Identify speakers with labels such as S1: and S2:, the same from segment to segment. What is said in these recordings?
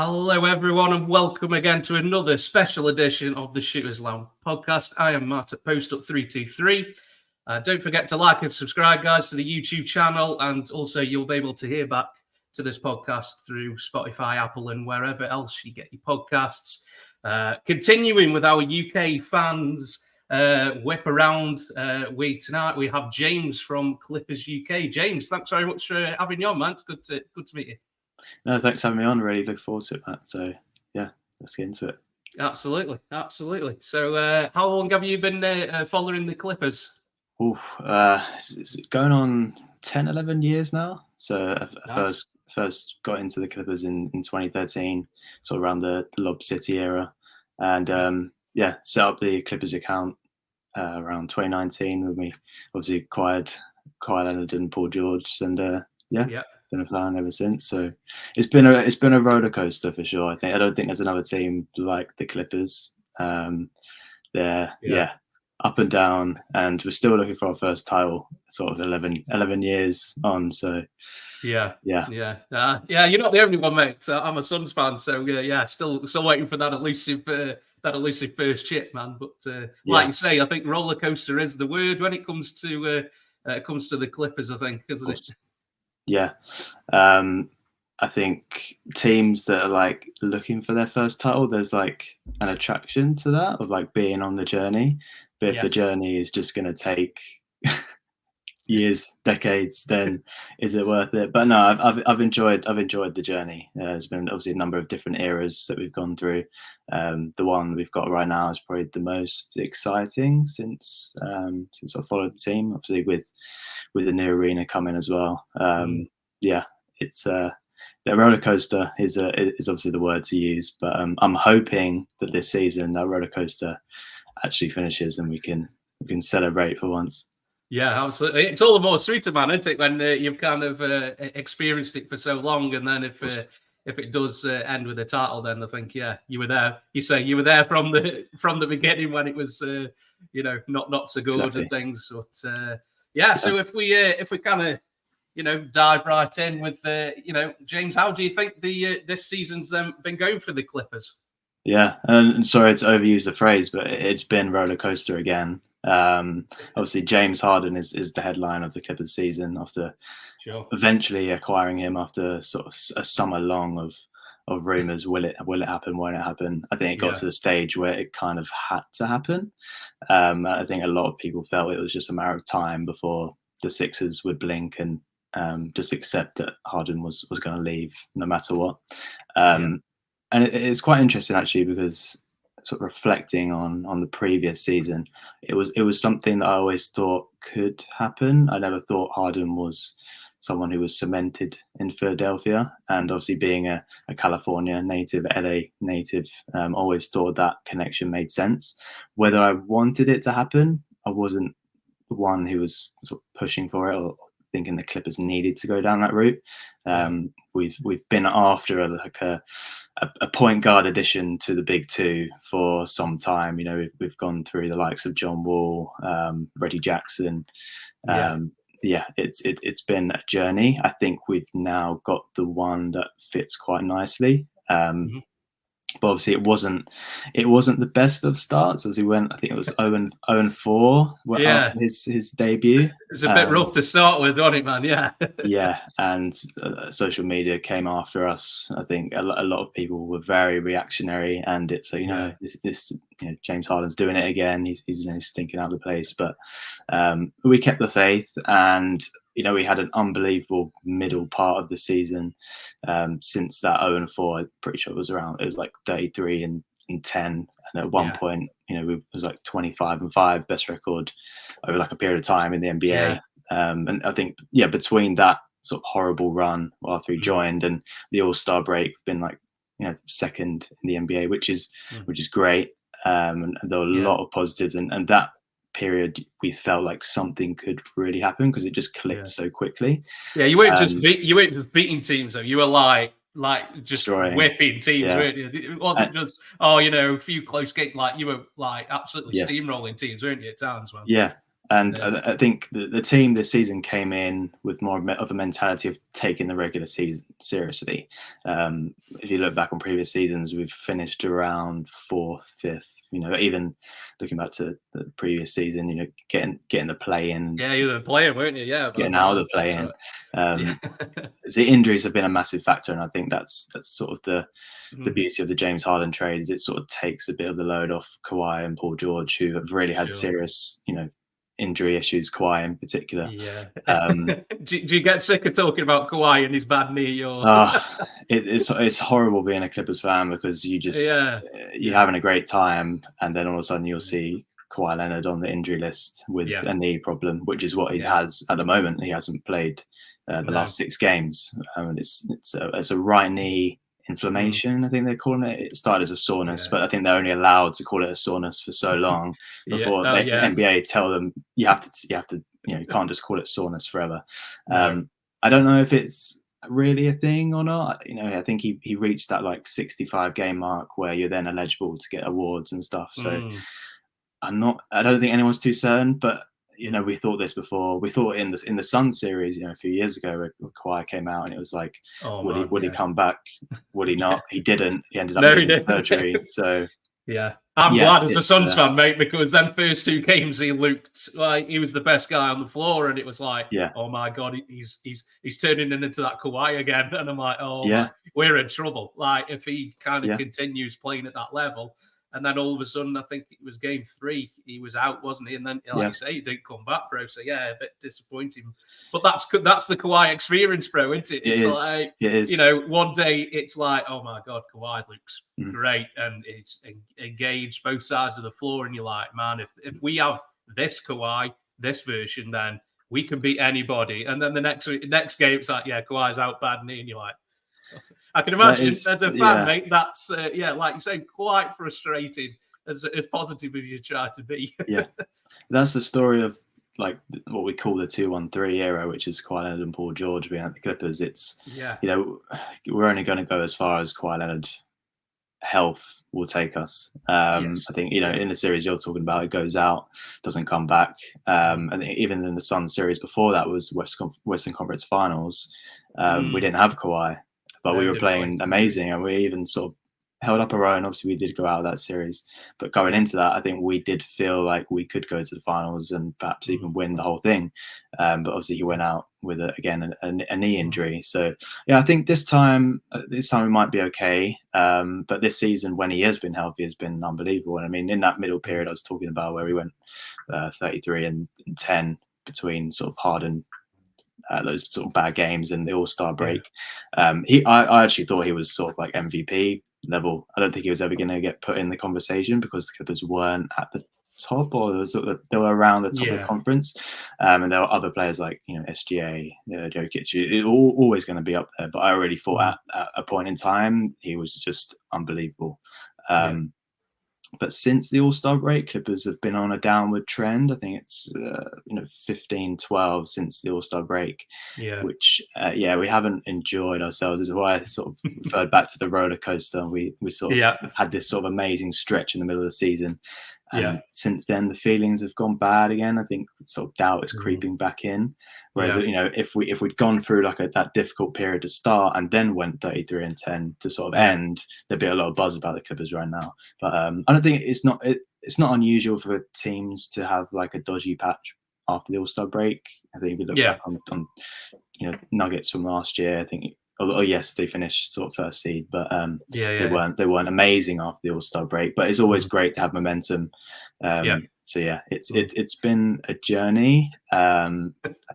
S1: Hello, everyone, and welcome again to another special edition of the Shooters Lounge podcast. I am Matt at PostUp323. Don't forget to like and subscribe, guys, to the YouTube channel, and also you'll be able to hear back to this podcast through Spotify, Apple, and wherever else you get your podcasts. Continuing with our UK fans whip around, tonight we have James from Clippers UK. James, thanks very much for having you on, man. It's good to meet you.
S2: No, thanks for having me on. Really look forward to it, Matt. So, yeah, let's get into it.
S1: Absolutely. So, how long have you been following the Clippers?
S2: It's going on 10, 11 years now. So, I
S1: Nice.
S2: first got into the Clippers in 2013, sort of around the Lob City era. And, set up the Clippers account around 2019 when we obviously acquired Kawhi Leonard and Paul George. And,
S1: Yeah.
S2: been a fan ever since. So it's been a roller coaster for sure. I don't think there's another team like the Clippers. They're up and down, and we're still looking for our first title. Sort of 11 years on. So
S1: Yeah. You're not the only one, mate. I'm a Suns fan, so still waiting for that elusive first chip, man. But like you say, I think roller coaster is the word when it comes to the Clippers. I think, isn't it?
S2: Yeah. I think teams that are like looking for their first title, there's like an attraction to that of like being on the journey. But if the journey is just going to take years, decades, then is it worth it? But no, I've enjoyed the journey. There's been obviously a number of different eras that we've gone through. The one we've got right now is probably the most exciting since I followed the team. Obviously with the new arena coming as well. It's the roller coaster is obviously the word to use. But I'm hoping that this season that roller coaster actually finishes and we can celebrate for once.
S1: Yeah, absolutely. It's all the more sweeter, man, isn't it? When you've kind of experienced it for so long, and then if it does end with a title, then I think you were there. You say you were there from the beginning when it was not so good
S2: Exactly.
S1: and things. But so if we kind of dive right in with James, how do you think this season's been going for the Clippers?
S2: Yeah, and sorry to overuse the phrase, but it's been roller coaster again. Obviously, James Harden is the headline of the Clippers season after eventually acquiring him after sort of a summer long of rumors. Will it happen? Won't it happen? I think it got to the stage where it kind of had to happen. I think a lot of people felt it was just a matter of time before the Sixers would blink and just accept that Harden was going to leave no matter what. And it's quite interesting actually, because sort of reflecting on the previous season, it was something that I always thought could happen. I never thought Harden was someone who was cemented in Philadelphia, and obviously being a California native, LA native, always thought that connection made sense. Whether I wanted it to happen, I wasn't the one who was sort of pushing for it or thinking the Clippers needed to go down that route. We've been after a point guard addition to the big two for some time. We've gone through the likes of John Wall, Reggie Jackson. It's been a journey. I think we've now got the one that fits quite nicely. But obviously it wasn't the best of starts, as he went. I think it was 0-4 after his debut.
S1: It's a bit rough to start with, wasn't it, man?
S2: Yeah, and social media came after us. I think a lot of people were very reactionary, and it's this James Harden's doing it again. He's stinking out the place. But we kept the faith, and we had an unbelievable middle part of the season. Since that 0-4, I'm pretty sure it was like 33-10, and at one point, it was like 25-5, best record over like a period of time in the NBA. And I think between that sort of horrible run after he joined and the All-Star break, been like second in the NBA, which is great. And there were a lot of positives, and that period we felt like something could really happen because it just clicked so quickly.
S1: You weren't just beating teams though. You were like just
S2: destroying,
S1: whipping teams, weren't you? It wasn't just a few close games. Like you were like absolutely steamrolling teams, weren't you, at times, man?
S2: Yeah, And I think the team this season came in with more of a mentality of taking the regular season seriously. If you look back on previous seasons, we've finished around 4th, 5th. Even looking back to the previous season, getting the play in.
S1: Yeah, you were the player, weren't you? Yeah,
S2: getting out of the play in. The injuries have been a massive factor, and I think that's sort of the beauty of the James Harden trade. Is it sort of takes a bit of the load off Kawhi and Paul George, who have really had serious, injury issues. Kawhi in particular.
S1: Yeah. Do you get sick of talking about Kawhi and his bad knee? Or
S2: it's horrible being a Clippers fan, because you're having a great time, and then all of a sudden you'll see Kawhi Leonard on the injury list with a knee problem, which is what he has at the moment. He hasn't played the last 6 games, and it's a right knee inflammation. I think they're calling it. It started as a soreness, but I think they're only allowed to call it a soreness for so long before the NBA tell them you have to you can't just call it soreness forever. I don't know if it's really a thing or not. I think he reached that like 65 game mark where you're then eligible to get awards and stuff. So I don't think anyone's too certain, but we thought this before. We thought in the Sun series, a few years ago, where Kawhi came out, and it was like, would he come back? Would he not? He didn't. He ended up getting surgery. So
S1: I'm glad as a Suns fan, mate, because them first 2 games he looked like he was the best guy on the floor, and it was like, oh my god, he's turning into that Kawhi again, and I'm like, we're in trouble. Like if he kind of continues playing at that level. And then all of a sudden, I think it was game 3, he was out, wasn't he? And then, like you say, he didn't come back, bro. So, a bit disappointing. But that's the Kawhi experience, bro, isn't it? It's one day it's like, oh, my God, Kawhi looks great. And it's engaged both sides of the floor. And you're like, man, if we have this Kawhi, this version, then we can beat anybody. And then the next game, it's like, Kawhi's out, bad knee. And you're like, I can imagine as a fan, mate, that's, like you say, quite frustrating, as positive as you try to be.
S2: That's the story of, like, what we call the 2-1-3 era, which is Kawhi Leonard and Paul George being at the Clippers. It's, we're only going to go as far as Kawhi Leonard health will take us. I think, in the series you're talking about, it goes out, doesn't come back. And even in the Sun series before that was Western Conference Finals, we didn't have Kawhi. But we were playing amazing, and we even sort of held up our own. Obviously, we did go out of that series, but going into that, I think we did feel like we could go to the finals and perhaps even win the whole thing. But obviously, he went out with a knee injury. So I think this time we might be okay. But this season, when he has been healthy, has been unbelievable. And I mean, in that middle period I was talking about, where we went 33 and 10 between sort of Harden. Those sort of bad games in the All-Star break. I actually thought he was sort of like MVP level. I don't think he was ever going to get put in the conversation, because the Clippers weren't at the top, or they were around the top of the conference. And there were other players like SGA, Jokic, always going to be up there. But I already thought at a point in time he was just unbelievable. But since the All-Star break, Clippers have been on a downward trend. I think it's 15-12 since the All-Star break, which we haven't enjoyed ourselves. Is why I sort of referred back to the roller coaster. We sort of had this sort of amazing stretch in the middle of the season. And since then, the feelings have gone bad again. I think sort of doubt is creeping back in. Whereas, if we'd gone through like that difficult period to start and then went 33 and 10 to sort of end, there'd be a lot of buzz about the Clippers right now. But I don't think it's not unusual for teams to have like a dodgy patch after the All-Star break. I think if you look back on Nuggets from last year, I think. Although yes, they finished sort of first seed, but they weren't amazing after the All-Star break. But it's always great to have momentum. So it's been a journey. I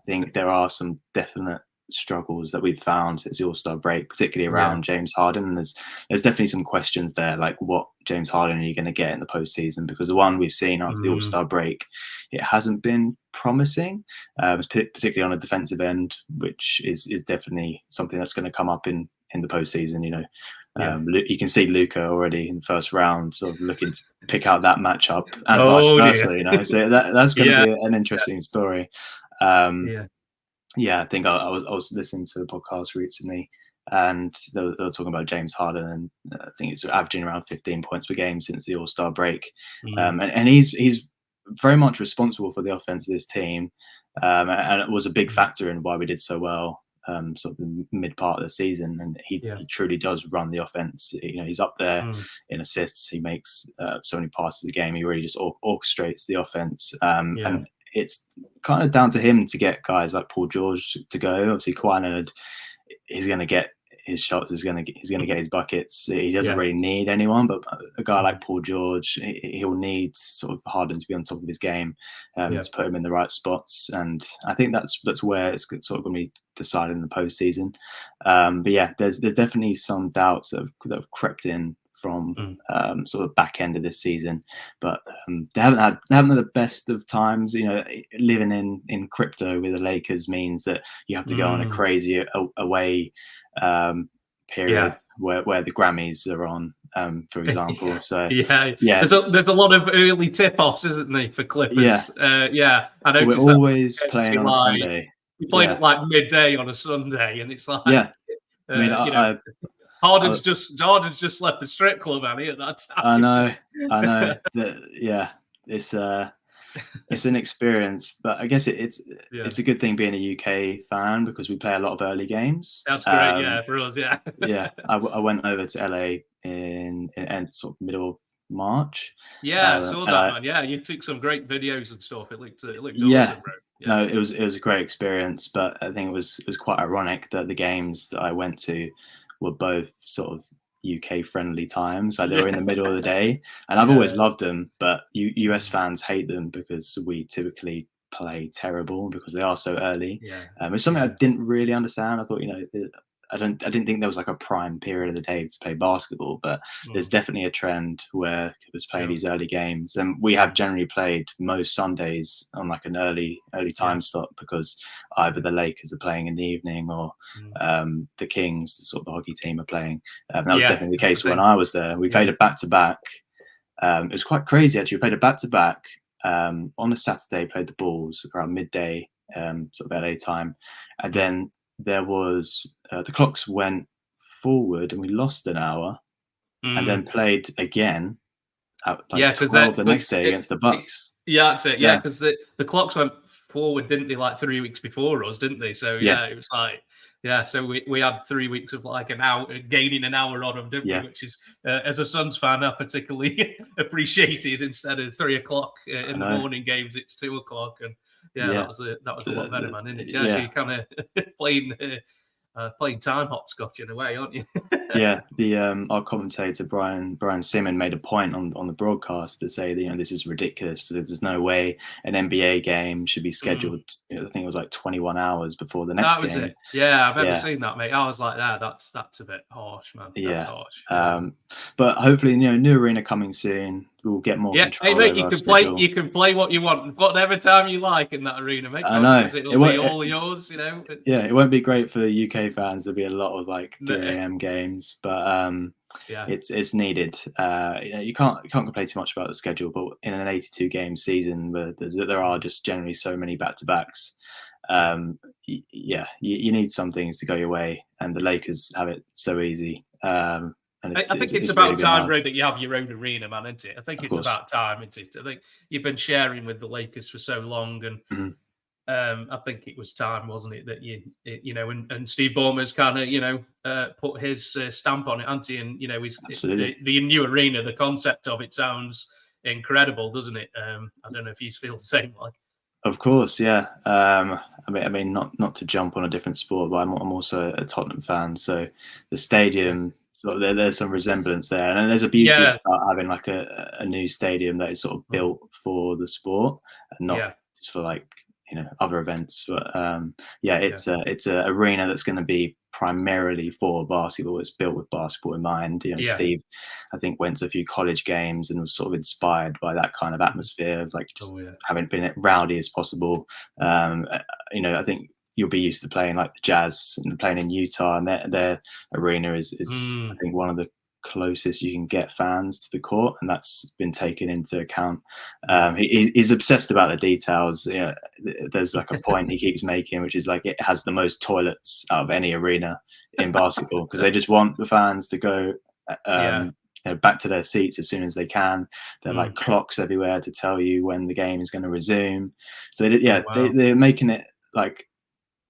S2: think there are some definite struggles that we've found since the All-Star break, particularly around James Harden. And there's definitely some questions there, like what James Harden are you going to get in the postseason? Because the one we've seen after the All-Star break, it hasn't been promising, particularly on a defensive end, which is definitely something that's going to come up in the postseason. You can see Luka already in the first round, sort of looking to pick out that matchup, and vice versa. So that's going to be an interesting story. I think I was listening to a podcast recently, and they were talking about James Harden, and I think he's averaging around 15 points per game since the All-Star break. And he's very much responsible for the offense of this team, and it was a big factor in why we did so well. Sort of the mid part of the season, and he truly does run the offense. He's up there in assists. He makes so many passes a game. He really just orchestrates the offense, and it's kind of down to him to get guys like Paul George to go. Obviously, Kawhi Leonard, he's going to get his shots. He's going to get his buckets. He doesn't really need anyone, but a guy like Paul George, he'll need sort of Harden to be on top of his game to put him in the right spots. And I think that's where it's sort of going to be decided in the postseason. But yeah, there's definitely some doubts that have crept in from sort of back end of this season, but they haven't had the best of times. Living in crypto with the Lakers means that you have to go on a crazy away period where the Grammys are on, for example. So
S1: there's a lot of early tip-offs, isn't there, for Clippers? I noticed
S2: we're always playing on a Sunday.
S1: We played at like midday on a Sunday, and it's like Harden's just left the strip club, Annie, at that time.
S2: I know. It's an experience, but I guess it's a good thing being a UK fan because we play a lot of early games.
S1: That's great, for us,
S2: I went over to LA in sort of middle of March.
S1: I saw that, man. Yeah, you took some great videos and stuff. It looked awesome, bro.
S2: No, it was a great experience, but I think it was quite ironic that the games that I went to were both sort of UK friendly times. Like they were in the middle of the day, and I've always loved them, but US fans hate them because we typically play terrible because they are so early. It's something I didn't really understand. I thought, I didn't think there was like a prime period of the day to play basketball, but there's definitely a trend where kids play these early games, and we have generally played most Sundays on like an early time slot because either the Lakers are playing in the evening or the Kings, the sort of the hockey team, are playing. That was definitely the case when I was there. We played a back-to-back. It was quite crazy actually. We played a back-to-back on a Saturday. Played the Bulls around midday, sort of LA time, and then there was the clocks went forward and we lost an hour and then played again at like 12 the next day against the Bucks.
S1: That's it. Because the clocks went forward, didn't they, like 3 weeks before us, didn't they? So it was like so we had 3 weeks of like an hour, gaining an hour on them, didn't we? Which is, as a Suns fan, I particularly appreciated. Instead of 3 o'clock in the morning games, it's 2 o'clock, and that was a lot better, man, isn't it? So you're kind of playing time hopscotch in a way, aren't you?
S2: Our commentator Brian Simon made a point on the broadcast to say that this is ridiculous. There's no way an NBA game should be scheduled. I think it was like 21 hours before the next game.
S1: I've ever seen that, mate. I was like, that's a bit harsh, man. That's harsh.
S2: But hopefully, new arena coming soon. We'll get more control.
S1: Hey, mate, you can play what you want, whatever time you like in that arena, mate.
S2: I know
S1: it'll be all yours.
S2: It won't be great for UK fans. There'll be a lot of like 3 a.m. games, but it's needed. You can't complain too much about the schedule, but in an 82 game season, there are just generally so many back to backs. You need some things to go your way, and the Lakers have it so easy.
S1: I think it's about time, bro, that you have your own arena, man, isn't it? I think it's about time, isn't it? I think you've been sharing with the Lakers for so long, and I think it was time, wasn't it, that and Steve Ballmer's kind of, put his stamp on it, hasn't he? And, the new arena, the concept of it sounds incredible, doesn't it? I don't know if you feel the same, like.
S2: Of course, yeah. I mean, not to jump on a different sport, but I'm also a Tottenham fan, so the stadium. So there's some resemblance there, and there's a beauty about having like a new stadium that is sort of built for the sport and not just for like other events. But it's a arena that's going to be primarily for basketball. It's built with basketball in mind. Steve, I think, went to a few college games and was sort of inspired by that kind of atmosphere of like just having been rowdy as possible. I think you'll be used to playing like the Jazz and playing in Utah, and their arena is I think one of the closest you can get fans to the court, and that's been taken into account. He's obsessed about the details. There's like a point he keeps making, which is like it has the most toilets out of any arena in basketball because they just want the fans to go back to their seats as soon as they can. They're like clocks everywhere to tell you when the game is going to resume. So they're making it like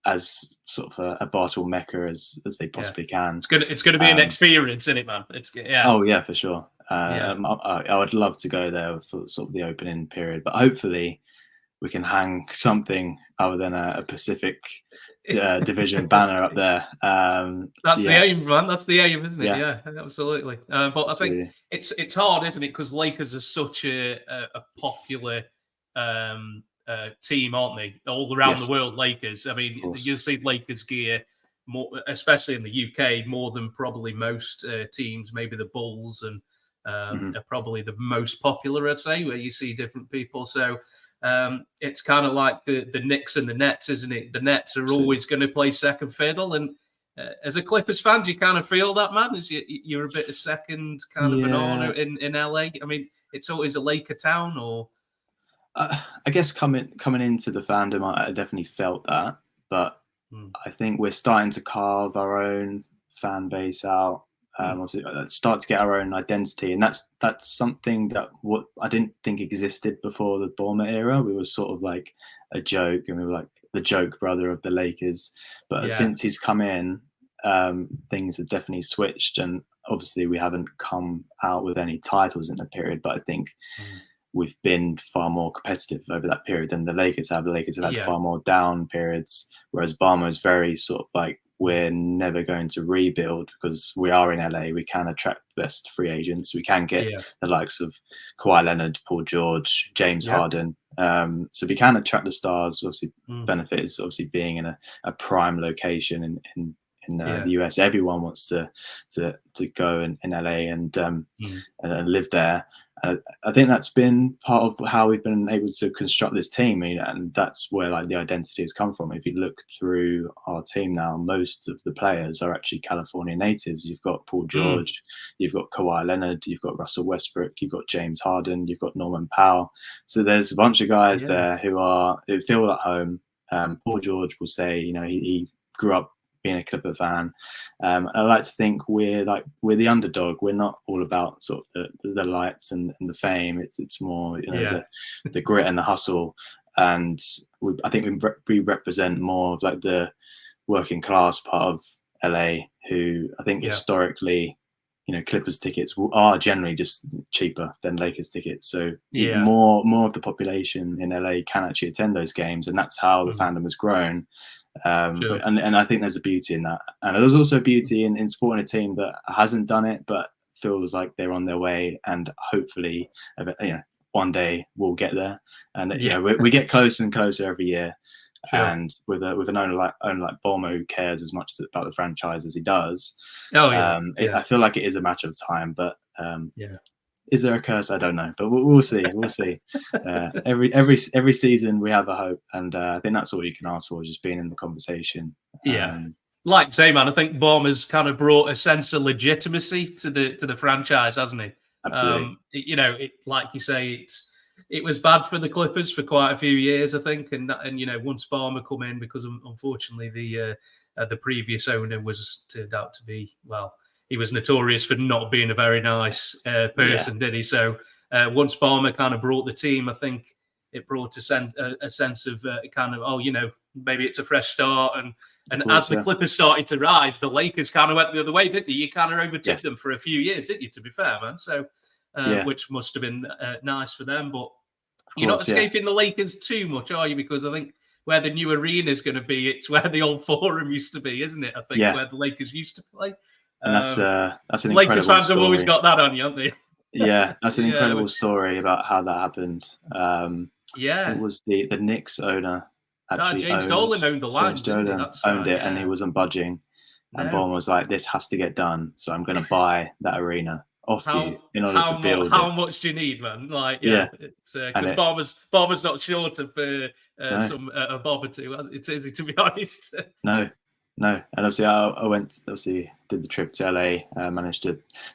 S2: as sort of a basketball mecca as they possibly can.
S1: It's gonna be an experience, isn't it, man?
S2: Oh yeah, for sure. I would love to go there for sort of the opening period, but hopefully we can hang something other than a Pacific Division banner up there.
S1: That's the aim, man. That's the aim, isn't it? Yeah, absolutely. But I think it's hard, isn't it? Because Lakers are such a popular team, aren't they? All around the world, Lakers. I mean, you see Lakers gear more, especially in the UK, more than probably most teams. Maybe the Bulls and are probably the most popular, I'd say, where you see different people. So it's kind of like the Knicks and the Nets, isn't it? The Nets are always going to play second fiddle, and as a Clippers fan, do you kind of feel that, man? As you're a bit of second kind of banana in LA. I mean, it's always a Laker town, or
S2: I guess coming into the fandom, I definitely felt that, but I think we're starting to carve our own fan base out. Obviously, start to get our own identity, and that's something that what I didn't think existed before the Ballmer era. We were sort of like a joke, and we were like the joke brother of the Lakers. But since he's come in, things have definitely switched, and obviously we haven't come out with any titles in the period. But I think we've been far more competitive over that period than the Lakers have. The Lakers have had far more down periods, whereas Ballmer is very sort of like, we're never going to rebuild because we are in LA. We can attract the best free agents. We can get the likes of Kawhi Leonard, Paul George, James Harden. So we can attract the stars. Obviously, benefit is obviously being in a prime location in the US. Everyone wants to go in LA and live there. I think that's been part of how we've been able to construct this team, and that's where like the identity has come from. If you look through our team now, most of the players are actually California natives. You've got Paul George, you've got Kawhi Leonard, you've got Russell Westbrook, you've got James Harden, you've got Norman Powell. So there's a bunch of guys there who feel at home. Paul George will say, he grew up being a Clipper fan. I like to think we're the underdog. We're not all about sort of the lights and the fame. It's more the grit and the hustle. And I think we represent more of like the working class part of LA, who I think historically, Clippers tickets are generally just cheaper than Lakers tickets. So more of the population in LA can actually attend those games, and that's how the fandom has grown. And I think there's a beauty in that, and there's also beauty in supporting a team that hasn't done it but feels like they're on their way, and hopefully one day we'll get there. And we get closer and closer every year. And with an owner like Ballmer, who cares as much about the franchise as he does, I feel like it is a matter of time. But is there a curse? I don't know, but we'll see. We'll see. Every season we have a hope, and I think that's all you can ask for, just being in the conversation.
S1: Like I say, man, I think Ballmer's kind of brought a sense of legitimacy to the franchise, hasn't he?
S2: Absolutely.
S1: Like you say, it was bad for the Clippers for quite a few years, I think, and once Ballmer come in, because unfortunately the previous owner turned out to be, well, he was notorious for not being a very nice person, did he? So once Ballmer kind of brought the team, I think it brought a sense of maybe it's a fresh start. And as the Clippers started to rise, the Lakers kind of went the other way, didn't you? You kind of overtook them for a few years, didn't you, to be fair, man? So, which must have been nice for them. But you're not escaping the Lakers too much, are you? Because I think where the new arena is going to be, it's where the old Forum used to be, isn't it? I think where the Lakers used to play.
S2: And that's an incredible
S1: Lakers fans
S2: story.
S1: have always got that on you, haven't they?
S2: That's an incredible story about how that happened. It was the Knicks owner actually
S1: James Dolan owned the land.
S2: James Dolan owned it, and he wasn't budging. And Ballmer was like, "This has to get done, so I'm going to buy that arena off you in order to build
S1: How much do you need, man?" It's because Ballmer's not short of a bob or two. It's easy, to be honest.
S2: No, and obviously I did the trip to LA.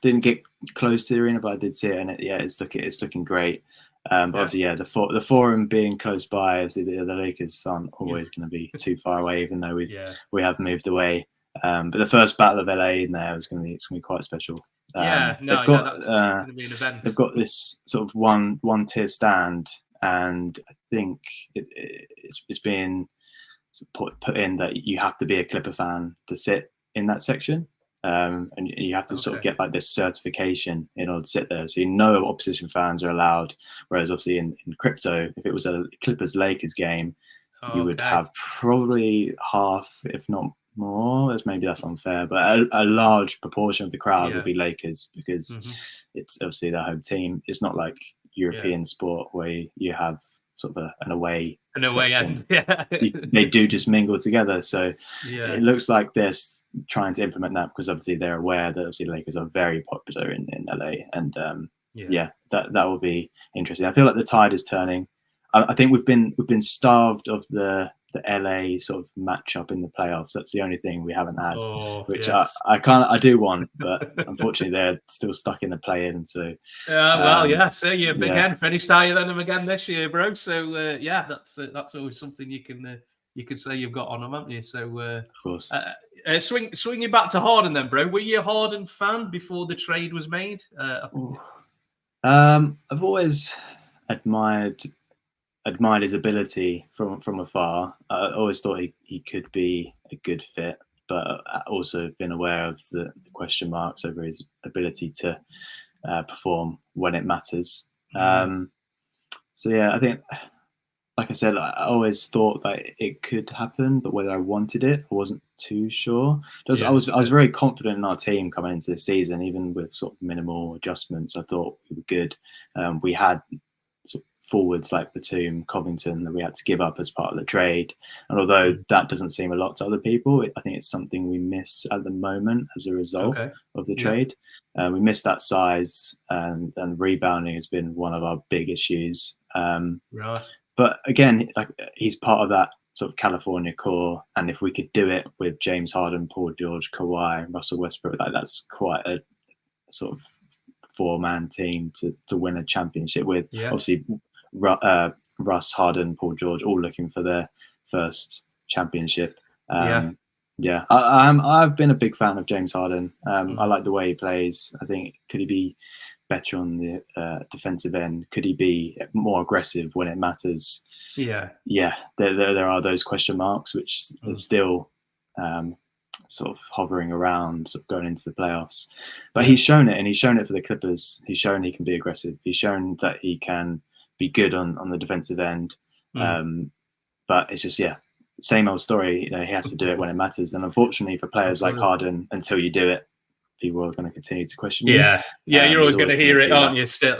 S2: Didn't get close to the arena, but I did see it, and it's looking great. But obviously, the Forum being close by, as the Lakers aren't always going to be too far away, even though we have moved away. But the first Battle of LA in there it's going to be quite special.
S1: Yeah,
S2: They've
S1: no,
S2: got
S1: that's going to be an event.
S2: they've got this sort of one tier stand, and I think it's been put in that you have to be a Clipper fan to sit in that section. And you have to sort of get like this certification in order to sit there. So no opposition fans are allowed. Whereas obviously in crypto, if it was a Clippers Lakers game, you would have probably half, if not more. Maybe that's unfair, but a large proportion of the crowd would be Lakers because it's obviously their home team. It's not like European sport where you have sort of an away
S1: end. Yeah.
S2: They do just mingle together. So it looks like they're trying to implement that because obviously they're aware that obviously Lakers are very popular in LA, and that will be interesting. I feel like the tide is turning. I think we've been starved of the LA sort of matchup in the playoffs. That's the only thing we haven't had, which I do want, but unfortunately they're still stuck in the play-in. So
S1: so you're big end. Finished higher than them again this year, bro. So that's always something you can say you've got on them, haven't you? So
S2: of course.
S1: Swing you back to Harden then, bro. Were you a Harden fan before the trade was made?
S2: I've always admired his ability from afar. I always thought he could be a good fit, but also been aware of the question marks over his ability to perform when it matters. So yeah, I think, like I said, I always thought that it could happen, but whether I wanted it, I wasn't too sure. I was very confident in our team coming into this season, even with sort of minimal adjustments. I thought we were good. We had sort of forwards like Batum, Covington that we had to give up as part of the trade. And although that doesn't seem a lot to other people, I think it's something we miss at the moment as a result of the trade. We missed that size, and rebounding has been one of our big issues. But again, like, he's part of that sort of California core, and if we could do it with James Harden, Paul George, Kawhi, Russell Westbrook, that's quite a sort of 4-man team to win a championship with. Obviously, Russ, Harden, Paul George, all looking for their first championship. I've been a big fan of James Harden. I like the way he plays. I think, could he be better on the defensive end? Could he be more aggressive when it matters? There are those question marks which is still sort of hovering around, sort of going into the playoffs. But he's shown it, and he's shown it for the Clippers. He's shown he can be aggressive. He's shown that he can be good on the defensive end. But it's just same old story. You know, he has to do it when it matters. And unfortunately for players like Harden, until you do it, people are going to continue to question you.
S1: You're always going to hear it, aren't you? Still,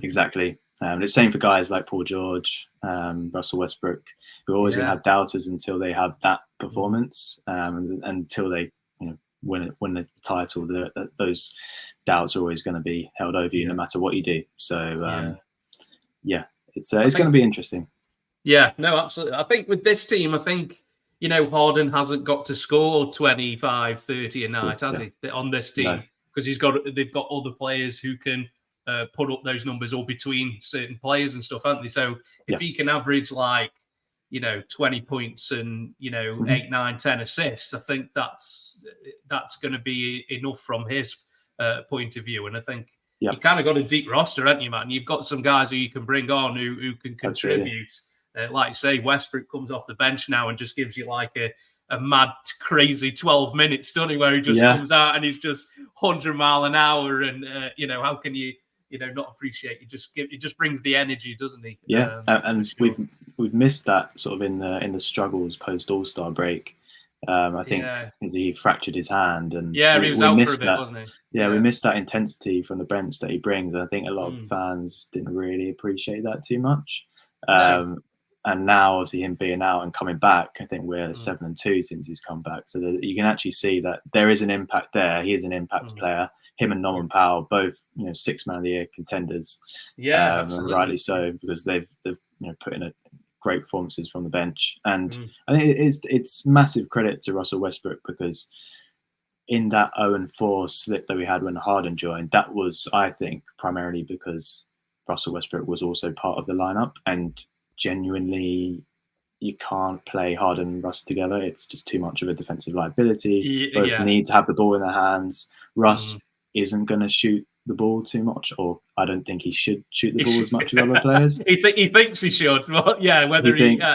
S2: exactly. The same for guys like Paul George, Russell Westbrook, who are always going to have doubters until they have that performance, until they win the title. Those doubts are always going to be held over you, no matter what you do. So it's going to be interesting.
S1: Yeah, no, absolutely. I think with this team, Harden hasn't got to score 25, 30 a night, has he, on this team? Because they've got other players who can put up those numbers, or between certain players and stuff, haven't they? So if he can average 20 points and 8, 9, 10 assists, I think that's going to be enough from his point of view. And I think you kind of got a deep roster, haven't you, man? You've got some guys who you can bring on who can contribute. Like you say, Westbrook comes off the bench now and just gives you like a mad, crazy 12 minutes, doesn't he? Where he just comes out and he's just 100 mile an hour, and how can you not appreciate? It just brings the energy, doesn't he?
S2: And sure. we've missed that sort of in the struggles post All-Star break. I think he fractured his hand, and
S1: he was out for a bit, wasn't he?
S2: We missed that intensity from the bench that he brings. And I think a lot of fans didn't really appreciate that too much. And now, obviously, him being out and coming back, I think we're 7-2 since he's come back. So that you can actually see that there is an impact there. He is an impact player. Him and Norman Powell, both 6 Man of the Year contenders. And rightly so, because they've put in a great performances from the bench. And I think it's massive credit to Russell Westbrook, because in that 0-4 slip that we had when Harden joined, that was, I think, primarily because Russell Westbrook was also part of the lineup, and genuinely you can't play Harden and Russ together. It's just too much of a defensive liability. Both need to have the ball in their hands. Russ isn't going to shoot the ball too much, or I don't think he should shoot the ball as much as other players.
S1: He thinks he should, but yeah, whether
S2: he thinks,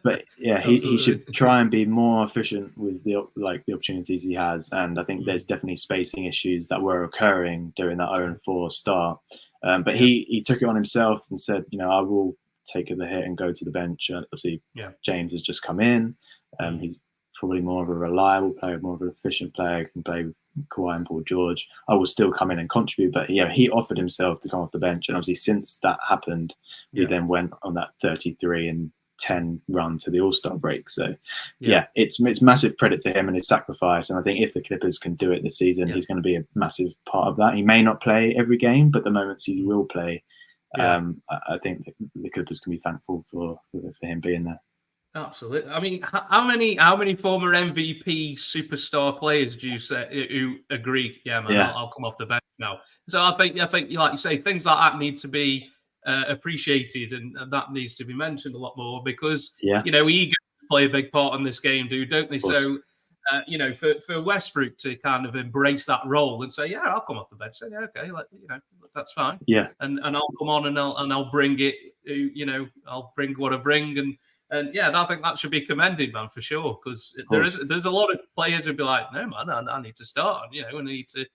S2: but yeah, he should try and be more efficient with the opportunities he has. And I think there's definitely spacing issues that were occurring during that 0-4 start. But he took it on himself and said, I will take the hit and go to the bench. Obviously, James has just come in. He's probably more of a reliable player, more of an efficient player, can play with Kawhi and Paul George. I will still come in and contribute, but he offered himself to come off the bench. And obviously, since that happened, we then went on that 33-10 run to the All-Star break. So it's massive credit to him and his sacrifice. And I think if the Clippers can do it this season, he's going to be a massive part of that. He may not play every game, but the moments he will play, I think the Clippers can be thankful for him being there.
S1: Absolutely. I mean, how many former MVP superstar players do you say who agree? Yeah, man, I'll come off the bench now. So I think, like you say, things like that need to be appreciated, and that needs to be mentioned a lot more because ego play a big part in this game, don't they? So for Westbrook to kind of embrace that role and say, I'll come off the bench. Say, okay, that's fine.
S2: Yeah,
S1: and I'll come on and I'll bring it. I'll bring what I bring and I think that should be commended, man, for sure. Because there's a lot of players who'd be like, no, man, I need to start. I need to.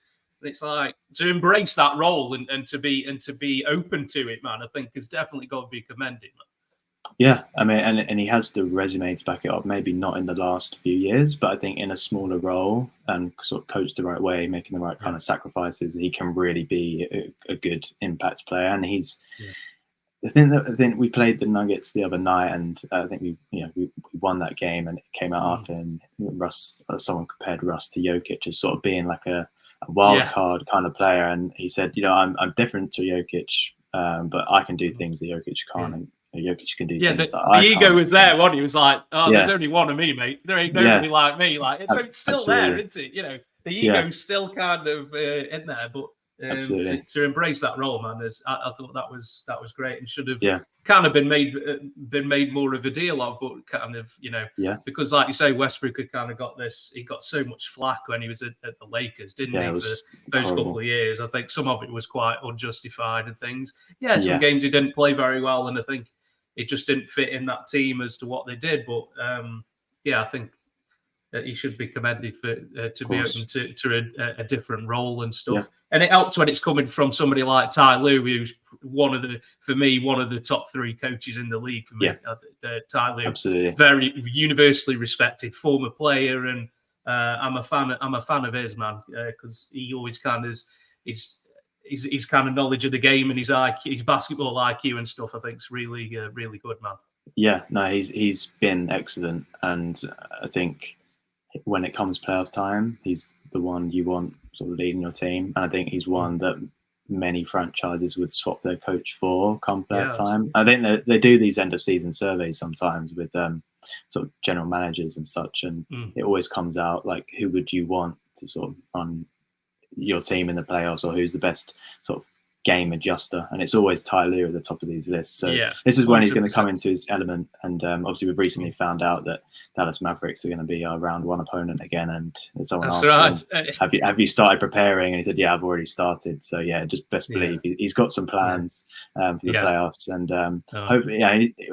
S1: It's like to embrace that role and to be open to it, man. I think has definitely got to be commended, man.
S2: Yeah, I mean, and he has the resume to back it up. Maybe not in the last few years, but I think in a smaller role and sort of coached the right way, making the right kind of sacrifices, he can really be a good impact player. And he's. I think we played the Nuggets the other night, and I think we won that game, and it came out after. And someone compared Russ to Jokic as sort of being like a wild card kind of player, and he said, I'm different to Jokic, but I can do things that Jokic can't, and Jokic can do things that I can't.
S1: The ego was there, wasn't he? He was like, there's only one of me, mate. There ain't nobody like me. So it's still there, isn't it? The ego's still kind of in there, but. To embrace that role, man, I thought that was great and should have kind of been made more of a deal of, but kind of because like you say, Westbrook had kind of got this. He got so much flack when he was at the Lakers, didn't he? For those couple of years, I think some of it was quite unjustified and things. Some games he didn't play very well, and I think it just didn't fit in that team as to what they did. But I think. He should be commended to be open to a different role and stuff. And it helps when it's coming from somebody like Ty Lue, who's one of the top 3 coaches in the league for me. Ty Lue, absolutely, very universally respected former player, and I'm a fan of his, man, because he always kind of his kind of knowledge of the game and his IQ, his basketball IQ and stuff. I think is really really good, man.
S2: Yeah, no, he's been excellent, and I think. When it comes playoff time, he's the one you want sort of leading your team. And I think he's one that many franchises would swap their coach for come playoff time. I think they do these end of season surveys sometimes with sort of general managers and such. And it always comes out like, who would you want to sort of run your team in the playoffs, or who's the best sort of game adjuster? And it's always Ty Lue at the top of these lists. So this is when 100%. He's going to come into his element. And obviously we've recently found out that Dallas Mavericks are going to be our round 1 opponent again. And someone asked him, have you started preparing? And he said, yeah, I've already started. So just best believe he's got some plans for the playoffs. And hopefully,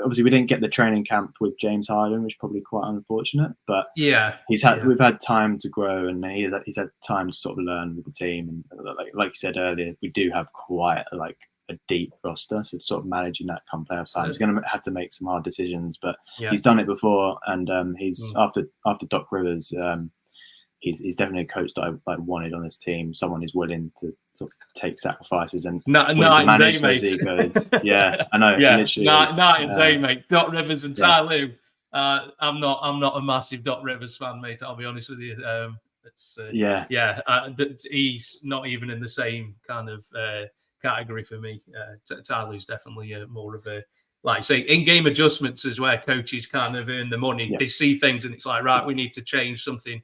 S2: obviously we didn't get the training camp with James Harden, which is probably quite unfortunate, but we've had time to grow, and he's had time to sort of learn with the team. And like you said earlier, we do have quite a deep roster, so sort of managing that come playoff time, he's going to have to make some hard decisions, but he's done it before, and he's after Doc Rivers, he's definitely a coach that I wanted on this team, someone who's willing to sort of take sacrifices and to manage those egos. I know.
S1: Night and day, mate. Doc Rivers and Ty Lue. I'm not a massive Doc Rivers fan, mate. I'll be honest with you. He's not even in the same kind of category for me. Ty Lue's definitely more of a, like I say, in-game adjustments is where coaches kind of earn the money. They see things and it's like, right, we need to change something.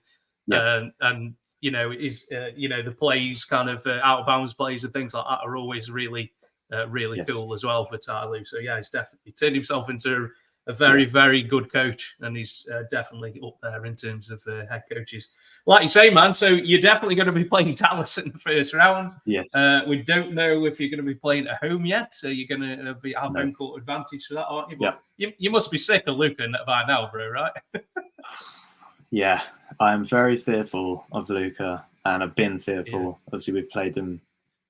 S1: And the plays kind of out of bounds plays and things like that are always really cool as well for Ty Lue. So he's definitely turned himself into a very, very good coach, and he's definitely up there in terms of head coaches. like you say, man, so you're definitely going to be playing Dallas in the first round.
S2: Yes.
S1: We don't know if you're going to be playing at home yet, so you're going to have home court advantage for that, aren't you? But you must be sick of Luka by now, bro, right?
S2: Yeah, I'm very fearful of Luka, and I've been fearful. Yeah. Obviously, we've played them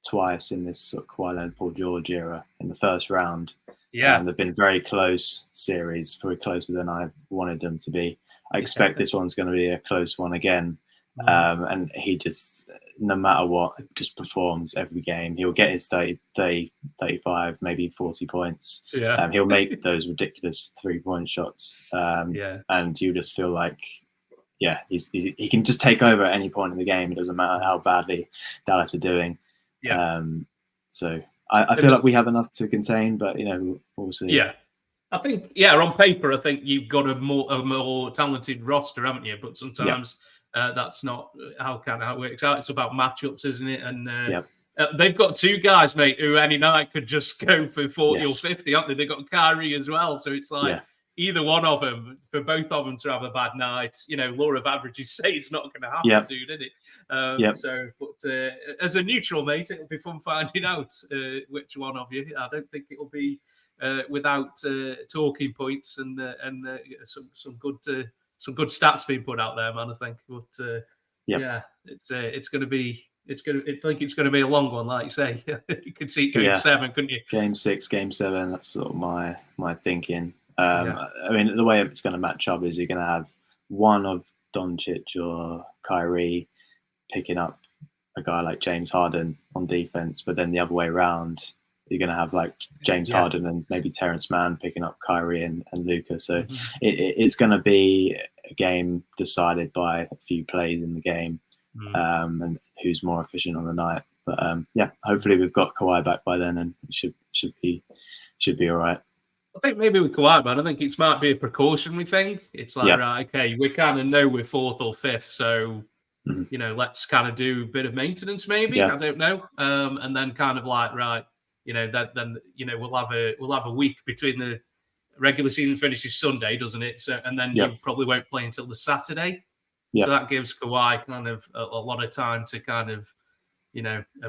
S2: twice in this sort of Kawhi Leonard, Paul George era in the first round.
S1: Yeah,
S2: they've been very close series, probably closer than I wanted them to be. I expect this one's going to be a close one again. And he just, no matter what, just performs every game. He'll get his 30, 35, maybe 40 points.
S1: Yeah.
S2: He'll make those ridiculous 3-point shots. And you just feel like, he can just take over at any point in the game. It doesn't matter how badly Dallas are doing.
S1: Yeah.
S2: So I feel like we have enough to contain, but we'll see.
S1: Yeah. I think, on paper, I think you've got a more talented roster, haven't you? But sometimes that's not how it works out. It's about matchups, isn't it? And they've got two guys, mate, who any night could just go for 40 or 50, aren't they? They've got Kyrie as well. So it's like either one of them, for both of them to have a bad night, law of averages say it's not going to happen, dude, isn't it? So, but as a neutral, mate, it'll be fun finding out which one of you. I don't think it'll be without talking points and some good stats being put out there, man. I think, but it's going to be. I think it's going to be a long one, like you say. You could see Game 7, couldn't you?
S2: Game 6, Game 7. That's sort of my thinking. I mean, the way it's going to match up is you're going to have one of Doncic or Kyrie picking up a guy like James Harden on defense, but then the other way around, you're going to have like James Harden and maybe Terrence Mann picking up Kyrie and Luka. So it's going to be a game decided by a few plays in the game, and who's more efficient on the night. But hopefully we've got Kawhi back by then, and it should be all right.
S1: I think maybe with Kawhi, man, I think it might be a precautionary thing. It's like, right, okay, we kind of know we're 4th or 5th, so let's kind of do a bit of maintenance, maybe. I don't know, and then kind of like, right, then we'll have a week between the regular season finishes Sunday, doesn't it? So, and then you probably won't play until the Saturday. So that gives Kawhi kind of a lot of time to kind of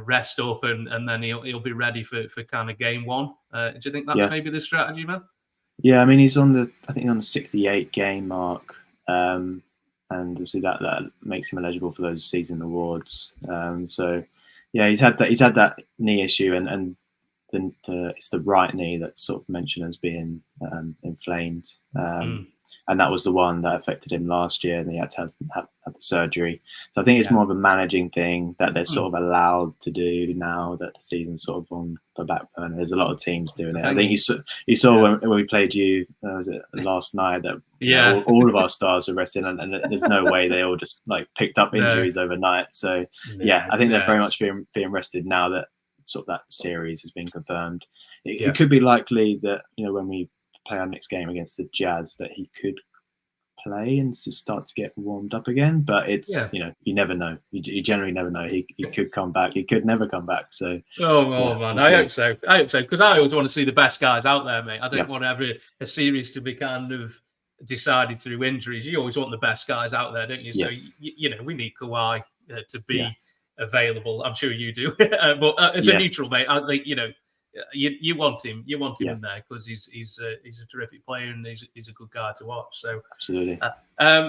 S1: rest up, and then he'll be ready for kind of game 1. Do you think that's maybe the strategy, man?
S2: Yeah, I mean, he's on the 68 game mark, and obviously that makes him eligible for those season awards. So he's had that knee issue, and it's the right knee that's sort of mentioned as being inflamed. And that was the one that affected him last year, and he had to have the surgery. So I think it's more of a managing thing that they're sort of allowed to do now that the season's sort of on the back burner. There's a lot of teams doing it. I think you saw when we played you, was it last night, that all of our stars were resting, and there's no way they all just like picked up injuries overnight. So I think they're very much being rested now that sort of that series has been confirmed. It could be likely that when we play our next game against the Jazz that he could play and just start to get warmed up again, but it's you never know. You generally never know. He could come back, he could never come back. So
S1: man, I hope so because I always want to see the best guys out there, mate. I don't want a series to be kind of decided through injuries. You always want the best guys out there, don't you? So we need Kawhi to be available. I'm sure you do. But as a neutral, mate, I think you want him in there because he's a terrific player and he's a good guy to watch. So
S2: absolutely.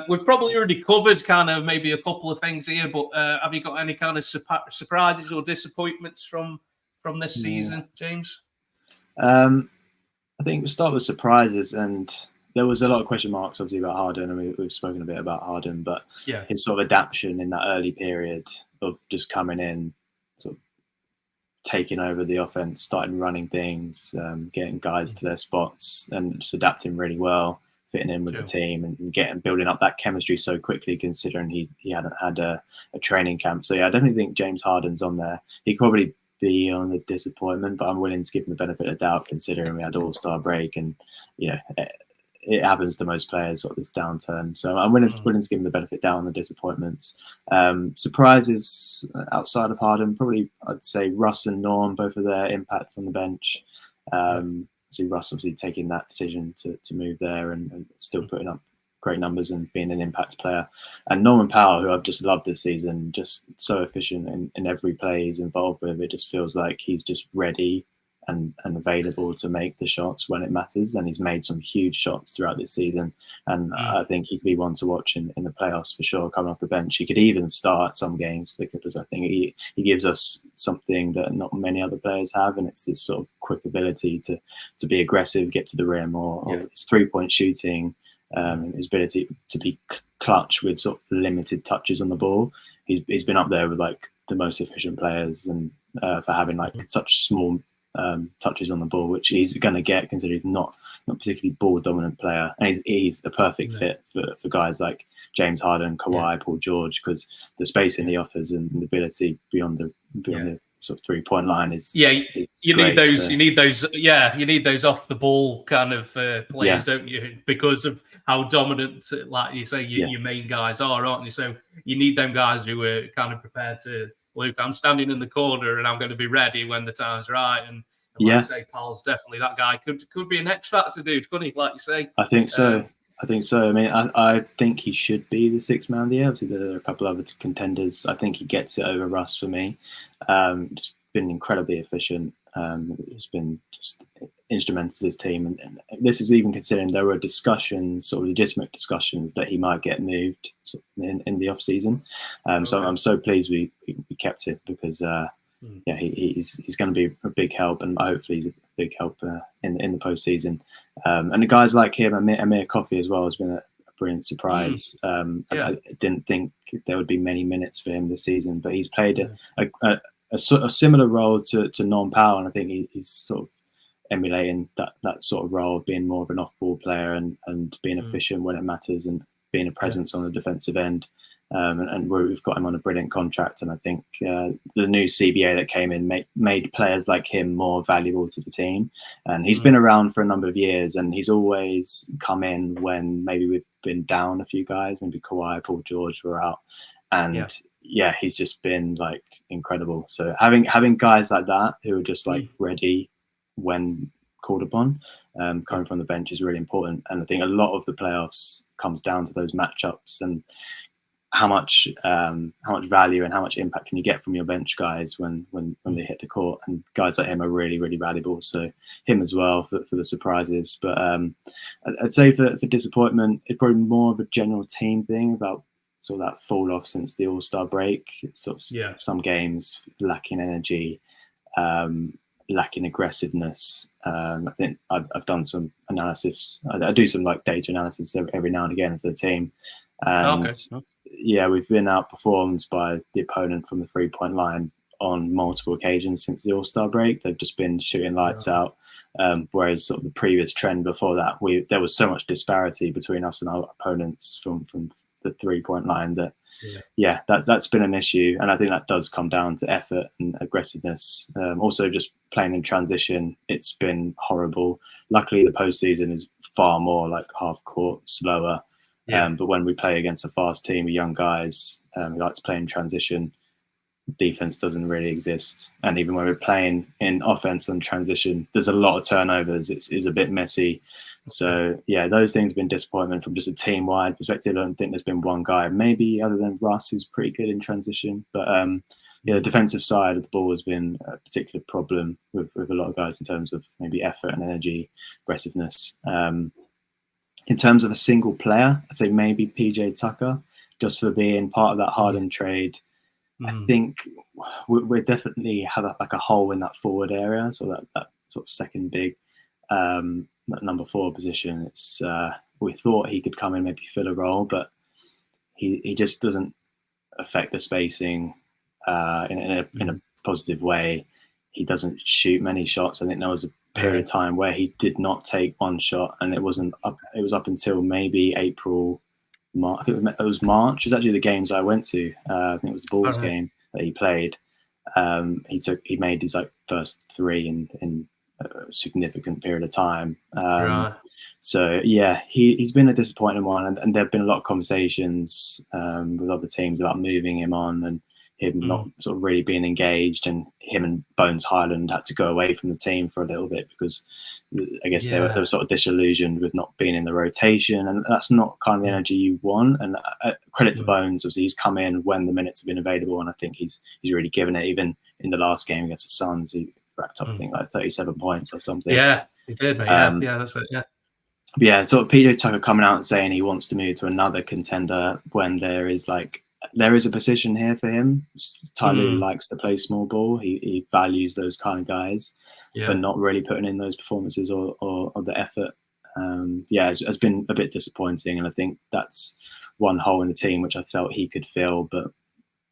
S1: We've probably already covered kind of maybe a couple of things here, but have you got any kind of surprises or disappointments from this season, James?
S2: I think we'll start with surprises, and there was a lot of question marks obviously about Harden, and we've spoken a bit about Harden, but his sort of adaptation in that early period of just coming in, sort of taking over the offense, starting running things, getting guys to their spots, and just adapting really well, fitting in with the team, and building up that chemistry so quickly, considering he hadn't had a training camp. So I definitely think James Harden's on there. He'd probably be on the disappointment, but I'm willing to give him the benefit of the doubt, considering we had All-Star break, and it happens to most players, sort of this downturn. So I'm willing to give him the benefit down on the disappointments. Surprises outside of Harden, probably I'd say Russ and Norm, both of their impact from the bench. So Russ obviously taking that decision to move there and still putting up great numbers and being an impact player. And Norman Powell, who I've just loved this season, just so efficient in every play he's involved with. It just feels like he's just ready and available to make the shots when it matters. And he's made some huge shots throughout this season. And I think he'd be one to watch in the playoffs for sure, coming off the bench. He could even start some games for the Clippers. I think he gives us something that not many other players have, and it's this sort of quick ability to be aggressive, get to the rim, or his three-point shooting, his ability to be clutch with sort of limited touches on the ball. He's been up there with like the most efficient players, and for having like such small touches on the ball, which he's going to get, considering he's not particularly ball dominant player, and he's a perfect fit for guys like James Harden, Kawhi, Paul George, because the spacing he offers and the ability beyond the sort of 3-point line is
S1: you need those off the ball kind of players, don't you? Because of how dominant, like you say, your main guys are, aren't you? So you need them guys who are kind of prepared to, look, I'm standing in the corner and I'm going to be ready when the time's right. And like you say, Powell's definitely that guy. Could be an X factor dude, couldn't he? Like you say.
S2: I think so. I mean, I think he should be the sixth man of the year. Obviously, there are a couple other contenders. I think he gets it over Russ for me. Just been incredibly efficient. He's been just instrumental to his team, and this is even considering there were discussions, sort of legitimate discussions, that he might get moved in the off season. So I'm so pleased we kept it, because he's going to be a big help, and hopefully he's a big help in the postseason. And the guys like him, Amir Coffey as well, has been a brilliant surprise. I didn't think there would be many minutes for him this season, but he's played a similar role to Norm Powell, and I think he's sort of emulating that sort of role, being more of an off-ball player and being efficient when it matters, and being a presence on the defensive end. And we've got him on a brilliant contract, and I think the new CBA that came in made players like him more valuable to the team. And he's been around for a number of years, and he's always come in when maybe we've been down a few guys, maybe Kawhi, Paul George were out, and he's just been like incredible. So having guys like that who are just like ready when called upon, coming from the bench, is really important. And I think a lot of the playoffs comes down to those matchups and how much value and how much impact can you get from your bench guys when they hit the court. And guys like him are really, really valuable. So him as well for the surprises. But I'd say for disappointment, it's probably more of a general team thing about sort of that fall off since the All-Star break. It's sort of some games lacking energy, lacking aggressiveness. I think I've done some analysis. I do some like data analysis every now and again for the team. And we've been outperformed by the opponent from the 3-point line on multiple occasions since the All-Star break. They've just been shooting lights out. Whereas sort of the previous trend before that, there was so much disparity between us and our opponents from the 3-point line that that's been an issue. And I think that does come down to effort and aggressiveness. Also just playing in transition, it's been horrible. Luckily the postseason is far more like half court, slower. But when we play against a fast team of young guys who like to play in transition, defense doesn't really exist. And even when we're playing in offense and transition, there's a lot of turnovers. It's a bit messy. So those things have been disappointment from just a team-wide perspective. I don't think there's been one guy, maybe other than Russ, who's pretty good in transition. But the defensive side of the ball has been a particular problem with a lot of guys in terms of maybe effort and energy, aggressiveness. In terms of a single player, I'd say maybe PJ Tucker, just for being part of that Harden trade. I think we definitely have a hole in that forward area, so that sort of second big, that number 4 position. It's we thought he could come in, maybe fill a role, but he just doesn't affect the spacing in a positive way. He doesn't shoot many shots. I think there was a period of time where he did not take one shot, and it was up until maybe April. I think it was March. It was actually the games I went to. I think it was the Bulls game that he played. He made his like first 3 in a significant period of time. So he's been a disappointing one, and there've been a lot of conversations with other teams about moving him on, and him not sort of really being engaged, and him and Bones Highland had to go away from the team for a little bit because I guess they were sort of disillusioned with not being in the rotation, and that's not kind of the energy you want. And credit to Bones, obviously he's come in when the minutes have been available, and I think he's really given it. Even in the last game against the Suns, he racked up I think like 37 points or something.
S1: Yeah, he did, mate. Yeah, that's it. Yeah.
S2: Yeah, sort of PJ Tucker coming out and saying he wants to move to another contender when there is a position here for him. Tyler likes to play small ball. He values those kind of guys, but not really putting in those performances or the effort. It's been a bit disappointing, and I think that's one hole in the team which I felt he could fill, but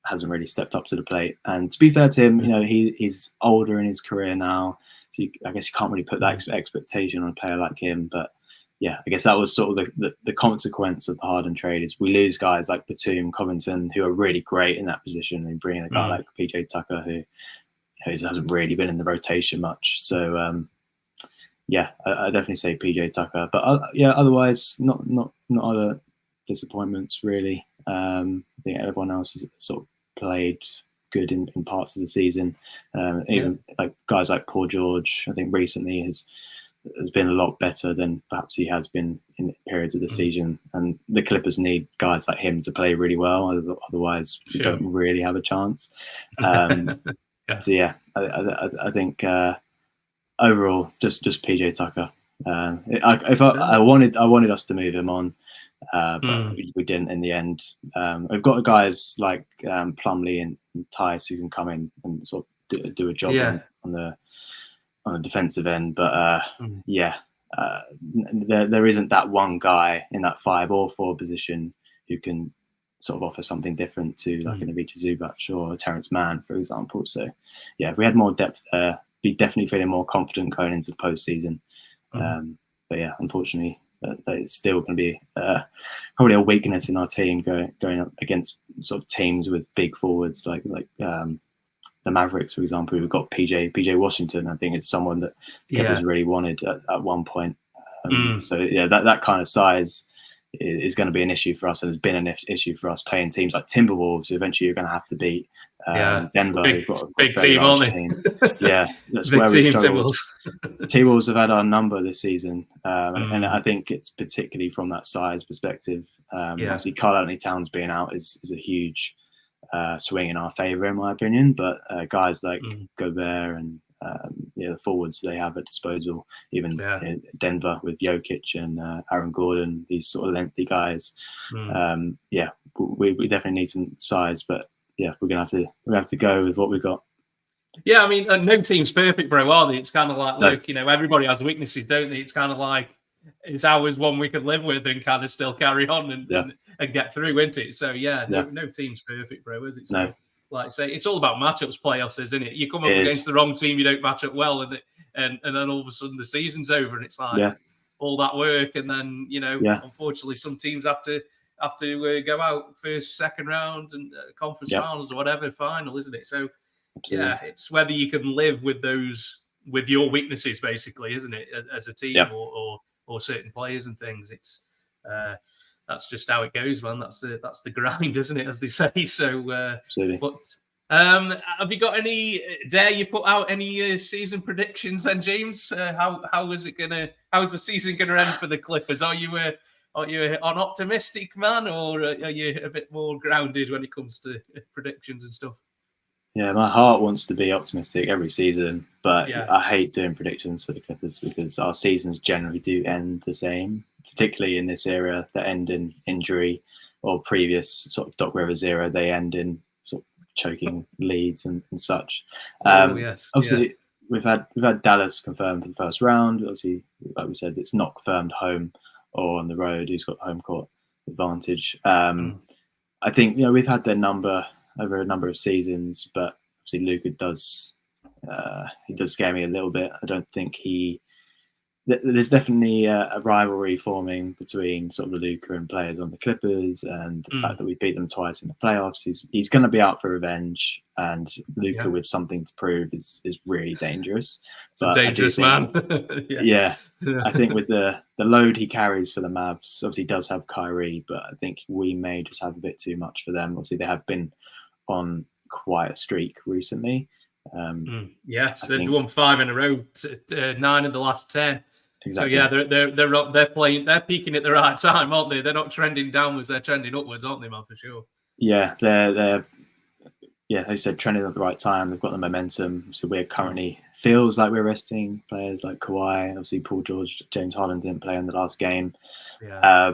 S2: hasn't really stepped up to the plate. And to be fair to him, he's older in his career now, so I guess you can't really put that expectation on a player like him. But yeah, I guess that was sort of the consequence of the Harden trade is we lose guys like Batum, Covington, who are really great in that position, and bring in a guy like PJ Tucker who hasn't really been in the rotation much. So I definitely say PJ Tucker. But otherwise not other disappointments really. I think everyone else has sort of played good in parts of the season. Even like guys like Paul George, I think recently has been a lot better than perhaps he has been in periods of the season, and the Clippers need guys like him to play really well, otherwise we don't really have a chance. So yeah, I think overall just PJ Tucker. I wanted us to move him on, but we didn't in the end. We've got guys like Plumlee and Tice who can come in and sort of do a job on the defensive end, but there isn't that one guy in that 5 or 4 position who can sort of offer something different to like an Ivica Zubac or a Terrence Mann, for example. So yeah, if we had more depth there, be definitely feeling more confident going into the postseason. But yeah, unfortunately, it's still going to be probably a weakness in our team going up against sort of teams with big forwards like the Mavericks, for example. We've got PJ Washington. I think it's someone that Clippers really wanted at one point. So yeah, that kind of size is going to be an issue for us, and has been an issue for us playing teams like Timberwolves, who eventually you're going to have to beat. Denver, who've got a
S1: big team, aren't they?
S2: Yeah, that's
S1: big
S2: where
S1: team,
S2: we've struggled. T-Wolves have had our number this season, and I think it's particularly from that size perspective. Obviously, Karl-Anthony Towns being out is a huge swing in our favour, in my opinion. But guys like Gobert and the forwards they have at disposal, even Denver with Jokic and Aaron Gordon, these sort of lengthy guys. We definitely need some size, but yeah, we're gonna have to go with what we've got.
S1: Yeah, I mean, no team's perfect, bro, are they? It's kind of like, look, everybody has weaknesses, don't they? It's kind of like it's always one we can live with and kind of still carry on and get through, isn't it? So no team's perfect, bro, is it? So,
S2: no.
S1: Like I say, it's all about matchups, playoffs, isn't it? You come up against the wrong team, you don't match up well, and then all of a sudden the season's over, and it's like all that work, and then unfortunately some teams have to go out first, second round, and conference finals or whatever final, isn't it? So it's whether you can live with with your weaknesses, basically, isn't it? As a team or certain players and things. It's that's just how it goes, man. That's the grind, isn't it? As they say. So, but have you got any? Dare you put out any season predictions then, James? How is the season gonna end for the Clippers? Are you an optimistic man, or are you a bit more grounded when it comes to predictions and stuff?
S2: Yeah, my heart wants to be optimistic every season, but I hate doing predictions for the Clippers because our seasons generally do end the same, particularly in this era that end in injury, or previous sort of Doc Rivers era, they end in sort of choking leads and such. Obviously, we've had Dallas confirmed for the first round. Obviously, like we said, it's not confirmed home or on the road who's got home court advantage. I think we've had their number over a number of seasons, but obviously Luka does scare me a little bit. I don't think there's definitely a rivalry forming between sort of the Luka and players on the Clippers, and the fact that we beat them twice in the playoffs. He's going to be out for revenge, and Luka with something to prove is really dangerous.
S1: But dangerous man.
S2: I think with the load he carries for the Mavs, obviously he does have Kyrie, but I think we may just have a bit too much for them. Obviously they have been on quite a streak recently.
S1: Yes, they've won 5 in a row, 9 in the last 10.
S2: Exactly.
S1: So yeah, they're playing, they're peaking at the right time, aren't they? They're not trending downwards, they're trending upwards, aren't they, man? For sure.
S2: Yeah, they're they said trending at the right time. They've got the momentum. So we're currently feels like we're resting players like Kawhi. Obviously, Paul George, James Harden didn't play in the last game.
S1: Yeah.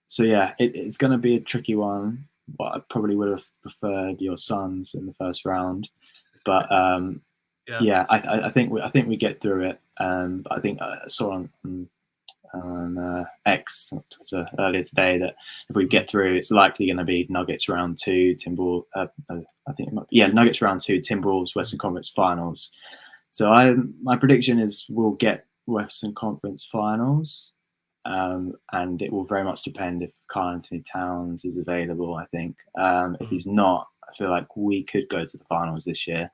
S2: So yeah, it's going to be a tricky one. But I probably would have preferred your Suns in the first round. But yeah, I think we get through it. But I think I saw on X on Twitter earlier today that if we get through, it's likely going to be Nuggets round 2, Nuggets round 2, Timberwolves Western Conference Finals. So my prediction is we'll get Western Conference Finals, and it will very much depend if Karl Anthony Towns is available. I think if he's not, I feel like we could go to the finals this year.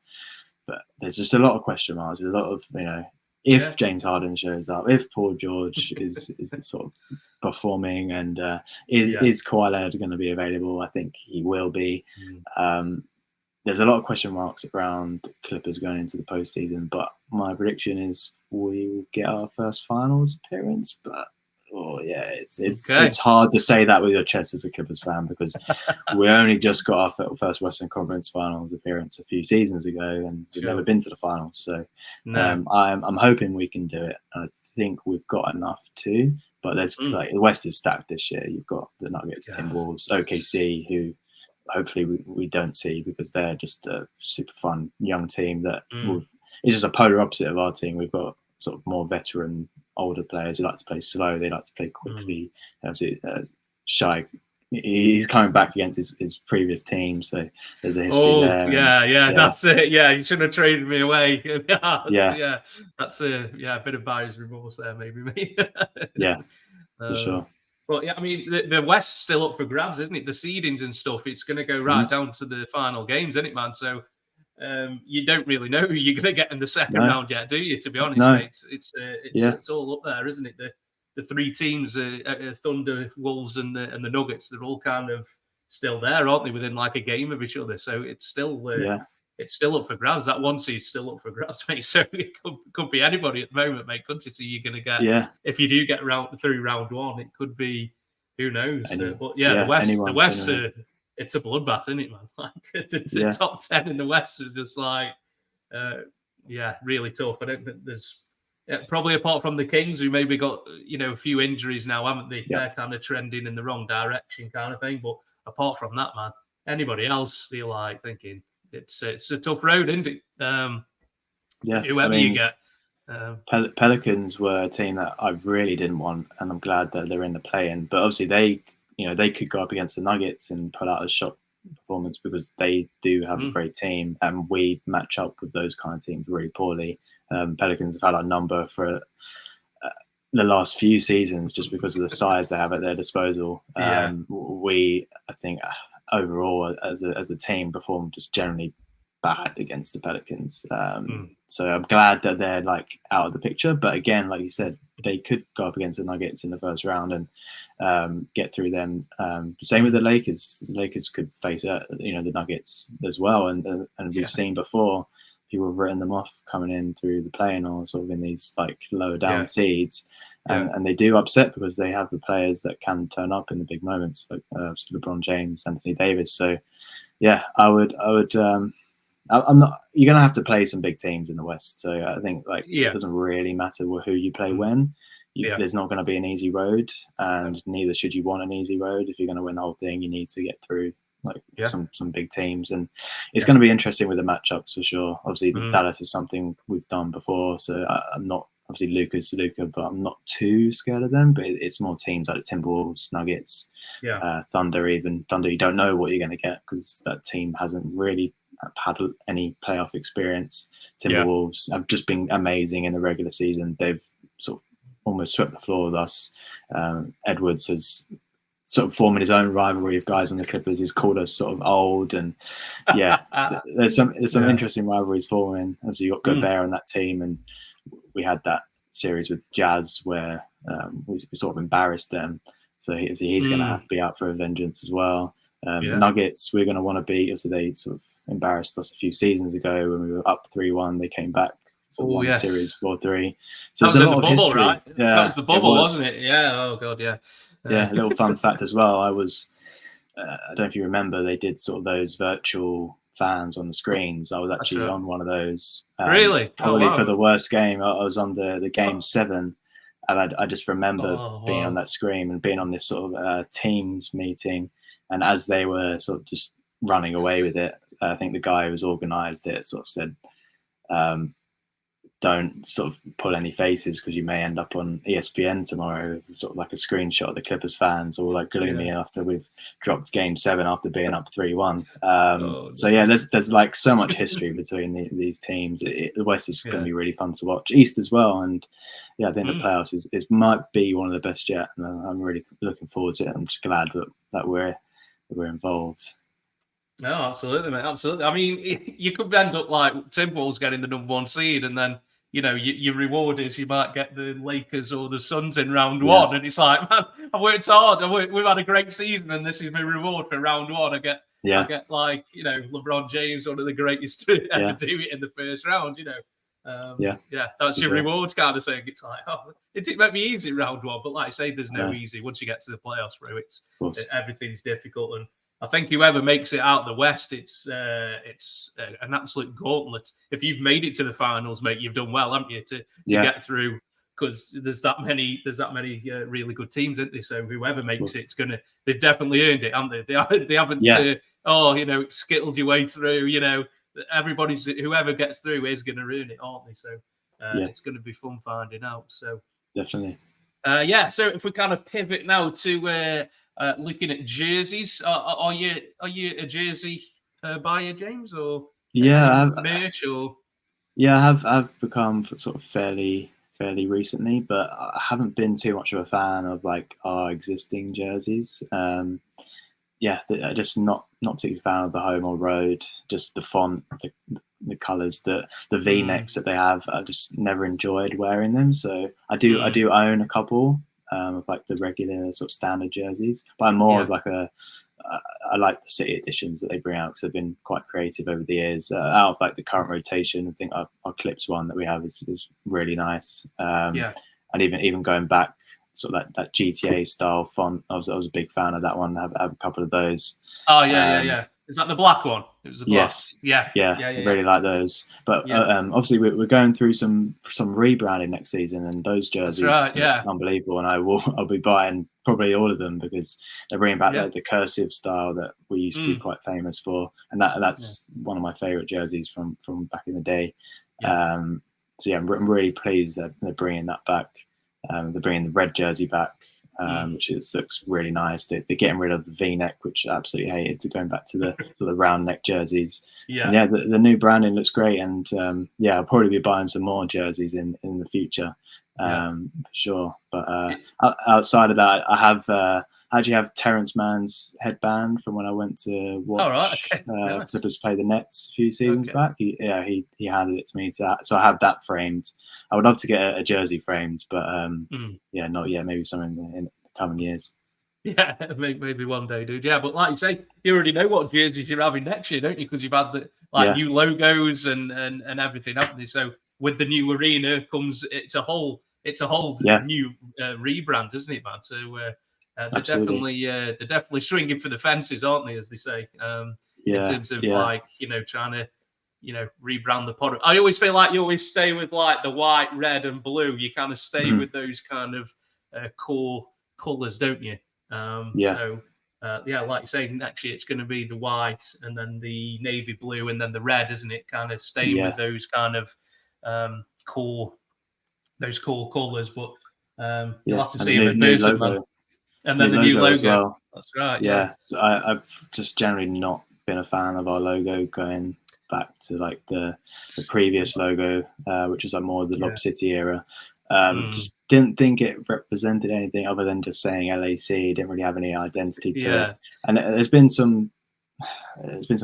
S2: But there's just a lot of question marks. There's a lot of if James Harden shows up, if Paul George is sort of performing, and is Kawhi Leonard going to be available? I think he will be. There's a lot of question marks around the Clippers going into the postseason, but my prediction is we will get our first finals appearance. But it's hard to say that with your chest as a Clippers fan, because we only just got our first Western Conference Finals appearance a few seasons ago, and we've never been to the finals. So I'm hoping we can do it. I think we've got enough to, but there's the West is stacked this year. You've got the Nuggets, Timberwolves, OKC, who hopefully we don't see, because they're just a super fun young team that is just a polar opposite of our team. We've got sort of more veteran, older players who like to play slow. They like to play quickly. Shai, he's coming back against his previous team, so there's a history there.
S1: Yeah, that's it. Yeah, you shouldn't have traded me away. That's a bit of buyer's remorse there, maybe.
S2: For sure.
S1: But yeah, I mean, the West's still up for grabs, isn't it? The seedings and stuff, it's going to go right down to the final games, isn't it, man? So you don't really know who you're going to get in the second round yet, do you? To be honest, mate, it's all up there, isn't it? The 3 teams, Thunder, Wolves, and the Nuggets, they're all kind of still there, aren't they? Within like a game of each other, so it's still it's still up for grabs. That 1 seed's still up for grabs, mate. So it could be anybody at the moment, mate. Couldn't it? So you're going to get if you do get through round 1, it could be, who knows? But the West. It's a bloodbath, isn't it, man? Like the top 10 in the West are just like, really tough. I don't think there's probably, apart from the Kings, who maybe got a few injuries now, haven't they? They're kind of trending in the wrong direction, kind of thing. But apart from that, man, anybody else, you're like thinking it's a tough road, isn't it? Whoever you get.
S2: Pelicans were a team that I really didn't want, and I'm glad that they're in the play-in. But obviously they could go up against the Nuggets and put out a shot performance, because they do have a great team, and we match up with those kind of teams really poorly. Pelicans have had our number for the last few seasons just because of the size they have at their disposal. We, I think, overall as a team performed just generally bad against the Pelicans. So I'm glad that they're like out of the picture. But again, like you said, they could go up against the Nuggets in the first round and get through them. Same with the Lakers. The Lakers could face the Nuggets as well. And we've seen before, people have written them off coming in through the play-in or sort of in these like lower down seeds. And they do upset because they have the players that can turn up in the big moments, like LeBron James, Anthony Davis. So yeah, I would I'm not. You're gonna have to play some big teams in the West, so I think it doesn't really matter who you play when. There's not going to be an easy road, and neither should you want an easy road. If you're going to win the whole thing, you need to get through some big teams, and it's going to be interesting with the matchups for sure. Obviously, Dallas is something we've done before, so I'm not. Obviously, Luka, but I'm not too scared of them. But it's more teams like the Timberwolves, Nuggets, Thunder. Even Thunder, you don't know what you're going to get because that team hasn't really had any playoff experience. Timberwolves have just been amazing in the regular season. They've sort of almost swept the floor with us. Edwards has sort of forming his own rivalry of guys on the Clippers. He's called us sort of old, and there's some interesting rivalries forming. As you got Gobert on that team, and we had that series with Jazz where we sort of embarrassed them. So he's going to have to be out for a vengeance as well. Nuggets, we're going to want to beat. Obviously, they sort of embarrassed us a few seasons ago when we were up 3-1. They came back, won the series 4-3. So
S1: that was
S2: there's a
S1: in
S2: lot
S1: the
S2: of
S1: bubble,
S2: history.
S1: right?
S2: Yeah,
S1: that was the bubble, wasn't it? Yeah. Oh god, yeah.
S2: Yeah, a little fun fact as well. I was, I don't know if you remember, they did sort of those virtual fans on the screens. I was actually on one of those.
S1: Really?
S2: Probably for the worst game. I was on the game 7. And I just remember being on that screen and being on this sort of Teams meeting. And as they were sort of just running away with it, I think the guy who's organised it sort of said, don't sort of pull any faces because you may end up on ESPN tomorrow, sort of like a screenshot of the Clippers fans all like gloomy after we've dropped game 7 after being up 3-1. So yeah, there's like so much history between these teams. The West is going to be really fun to watch. East as well. And yeah, I think the playoffs is might be one of the best yet. And I'm really looking forward to it. I'm just glad that we're involved.
S1: No, absolutely, mate. Absolutely. I mean, you could end up like Timberwolves getting the #1 seed, and then your reward is you might get the Lakers or the Suns in round 1, and it's like, man, I've worked hard. We've had a great season, and this is my reward for round 1. I get like LeBron James, one of the greatest to ever do it in the first round. That's your reward kind of thing. It's like, it didn't make me easy round 1, but like I say, there's no easy. Once you get to the playoffs, bro, everything's difficult. And I think whoever makes it out the West, it's an absolute gauntlet. If you've made it to the finals, mate, you've done well, haven't you, to get through? Because there's that many really good teams, isn't there? So whoever makes it, they've definitely earned it, haven't they? They haven't skittled your way through. Whoever gets through is going to earn it, aren't they? So it's going to be fun finding out. So
S2: definitely.
S1: So if we kind of pivot now to looking at jerseys, are you a jersey buyer, James, or merch or?
S2: Yeah, I've become sort of fairly recently, but I haven't been too much of a fan of like our existing jerseys. Just not particularly fan of the home or road. Just the font, the colours, the V-necks that they have. I just never enjoyed wearing them. So I do own a couple of like the regular sort of standard jerseys, but I'm more of like I like the city editions that they bring out because they've been quite creative over the years. Out of like the current rotation, I think our Clips one that we have is really nice. And even going back, sort of that GTA style font, I was a big fan of that one. I have a couple of those.
S1: Oh yeah. Is that the black one? It was the black.
S2: Yes. Yeah. I really like those. But obviously we're going through some rebranding next season, and those jerseys are unbelievable. And I'll be buying probably all of them because they're bringing back the cursive style that we used to be quite famous for, and that's one of my favorite jerseys from back in the day. I'm really pleased that they're bringing that back. They're bringing the red jersey back, which looks really nice. They're getting rid of the V-neck, which I absolutely hated, to going back to the round neck jerseys. The new branding looks great, and I'll probably be buying some more jerseys in the future, for sure. But outside of that, I actually have Terrence Mann's headband from when I went to watch Clippers play the Nets a few seasons back. He handed it to me, so I have that framed. I would love to get a jersey framed, but not yet. Maybe some in the coming years.
S1: Yeah, maybe one day, dude. Yeah, but like you say, you already know what jerseys you're having next year, don't you? Because you've had the new logos and everything, haven't they? So with the new arena comes it's a whole new rebrand, isn't it, man? So they're definitely swinging for the fences, aren't they, as they say? In terms of trying to rebrand the product. I always feel like you always stay with like the white, red, and blue. You kind of stay with those kind of core colours, don't you? Like you say, next year it's going to be the white and then the navy blue and then the red, isn't it? Kind of staying with those kind of core colours, but you'll have to see them in person, man. And then the new logo as well. That's right. Yeah.
S2: So I've just generally not been a fan of our logo going back to like the previous logo, which was like more the Lob City era. Just didn't think it represented anything other than just saying LAC. Didn't really have any identity to it. And there's been some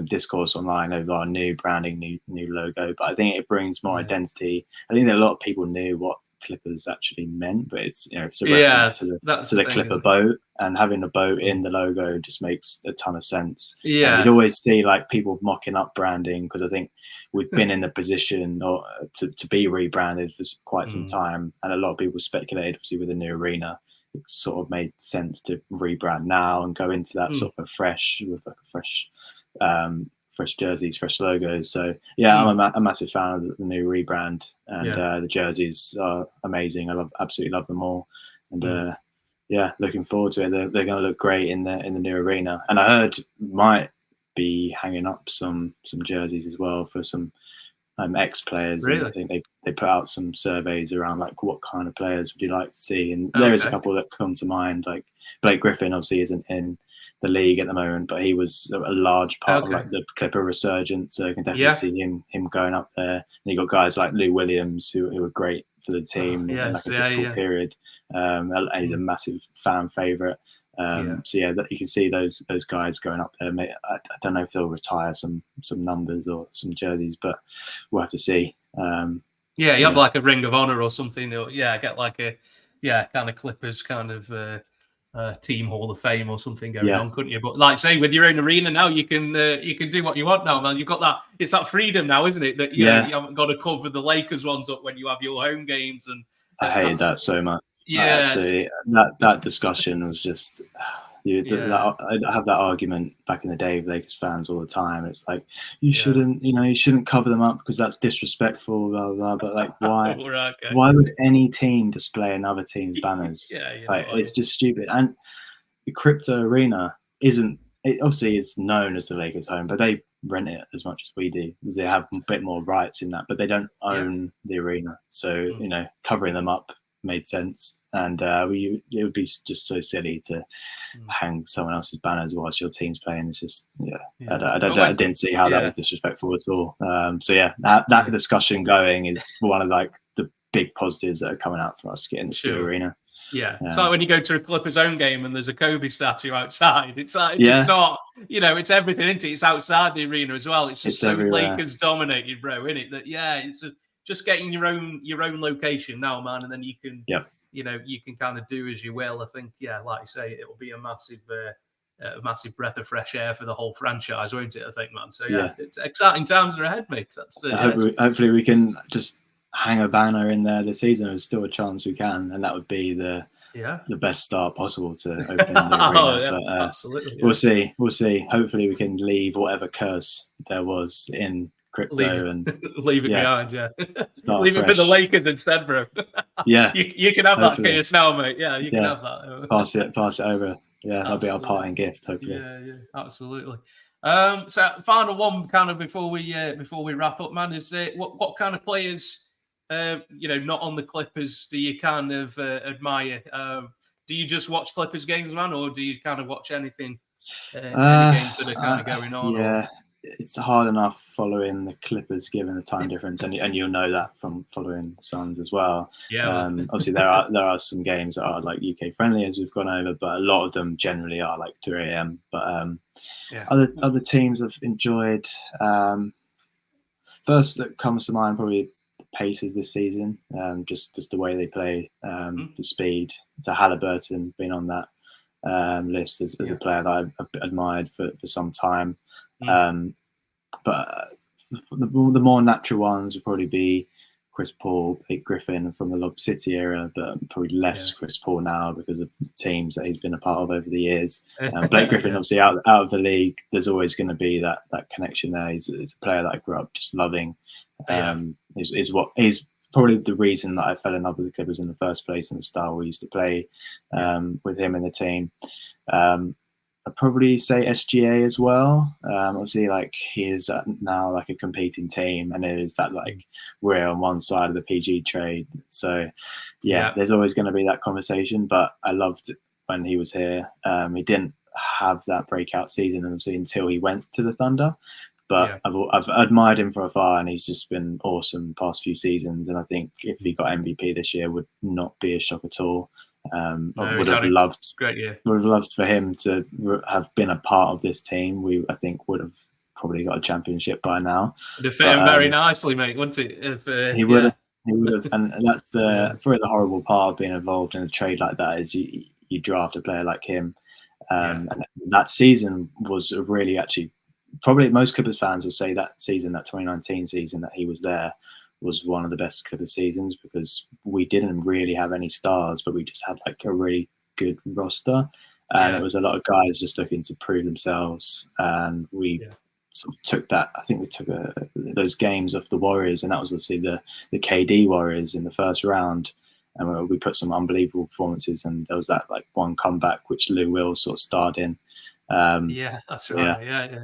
S2: discourse online over our new branding, new logo, but I think it brings more identity. I think that a lot of people knew what Clippers actually meant, but it's it's a reference to the Clipper boat, and having a boat in the logo just makes a ton of sense.
S1: Yeah,
S2: you'd always see like people mocking up branding, because I think we've been in the position to be rebranded for quite some time, and a lot of people speculated, obviously, with the new arena, it sort of made sense to rebrand now and go into that sort of fresh, with like a fresh jerseys, fresh logos. So I'm a massive fan of the new rebrand, and the jerseys are amazing. Absolutely love them all, and looking forward to it. They're going to look great in the new arena, and I heard might be hanging up some jerseys as well for some ex-players.
S1: Really?
S2: And I think they put out some surveys around like what kind of players would you like to see, and there is a couple that come to mind. Like Blake Griffin obviously isn't in the league at the moment, but he was a large part of like the Clipper resurgence, so I can definitely see him going up there. And you got guys like Lou Williams who were great for the team in like a difficult period. He's a massive fan favorite. So you can see those guys going up there. I don't know if they'll retire some numbers or some jerseys, but we'll have to see.
S1: You have like a Ring of Honor or something, or get like a kind of Clippers kind of team Hall of Fame or something going on, couldn't you? But like say, with your own arena now, you can do what you want now, man. You've got that. It's that freedom now, isn't it? That you haven't got to cover the Lakers ones up when you have your home games. And
S2: I hated that so much.
S1: Yeah,
S2: absolutely. That discussion was just. I have that argument back in the day with Lakers fans all the time. It's like you shouldn't cover them up because that's disrespectful, blah blah blah. But like, why? Why would any team display another team's banners? It's just stupid. And the crypto arena obviously it's known as the Lakers' home, but they rent it as much as we do because they have a bit more rights in that, but they don't own the arena. So covering them up made sense, and it would be just so silly to hang someone else's banners whilst your team's playing. It's just I didn't see how that was disrespectful at all. That discussion going is one of like the big positives that are coming out for us getting the new arena.
S1: It's like when you go to a Clippers home game and there's a Kobe statue outside. It's like it's not, it's everything, isn't it? It's outside the arena as well. It's just so Lakers dominated, bro, isn't it? That it's just getting your own location now, man, and then you can you can kind of do as you will. I think like you say, it will be a massive breath of fresh air for the whole franchise, won't it? I think, man. So it's exciting times are ahead, mate. That's
S2: hopefully we can just hang a banner in there this season. There's still a chance we can, and that would be the best start possible to open the arena. But,
S1: absolutely.
S2: We'll see. Hopefully we can leave whatever curse there was in crypto and
S1: leave it behind. Leave it for the Lakers instead, bro. You can have that curse now, mate. You can have that.
S2: pass it over. That'll be our parting gift, hopefully.
S1: Absolutely. So final one kind of before we wrap up, man, is what kind of players not on the Clippers do you kind of admire? Do you just watch Clippers games, man, or do you kind of watch anything any games that are kind of going on?
S2: It's hard enough following the Clippers given the time difference, and you'll know that from following the Suns as well. Obviously there are some games that are like UK friendly as we've gone over, but a lot of them generally are like 3 a.m. But other teams I've enjoyed. First that comes to mind probably the Pacers this season. Just the way they play, the speed. So Halliburton been on that list as a player that I've admired for some time. But the more natural ones would probably be Chris Paul, Blake Griffin from the Lob City era, but probably less Chris Paul now because of the teams that he's been a part of over the years. Blake Griffin, obviously out of the league, there's always going to be that connection there. He's a player that I grew up just loving. He's probably the reason that I fell in love with the Clippers in the first place and the style we used to play with him in the team. I'd probably say SGA as well. Obviously, like he is now like a competing team, and it is that like we're on one side of the PG trade. So there's always going to be that conversation. But I loved when he was here. He didn't have that breakout season, obviously, until he went to the Thunder. But I've admired him for afar, and he's just been awesome the past few seasons. And I think if he got MVP this year, would not be a shock at all. I would have loved for him to have been a part of this team. I think would have probably got a championship by now.
S1: It'd fit him very nicely, mate, wouldn't it?
S2: He would have. He would have, and that's probably the horrible part of being involved in a trade like that is you draft a player like him. And that season was really actually probably most Clippers fans will say that season, that 2019 season that he was there, was one of the best Clippers seasons because we didn't really have any stars, but we just had like a really good roster. And it was a lot of guys just looking to prove themselves. And we sort of took that. I think we took those games off the Warriors, and that was obviously the KD Warriors in the first round. And we put some unbelievable performances, and there was that like one comeback which Lou Will sort of starred in.
S1: That's right. Yeah.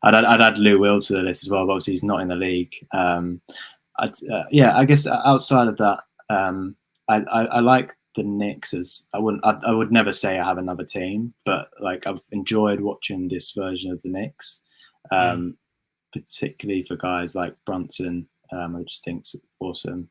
S2: I'd add Lou Will to the list as well, but obviously he's not in the league. I guess outside of that, I like the Knicks as I would never say I have another team, but like I've enjoyed watching this version of the Knicks, particularly for guys like Brunson. I just think it's awesome.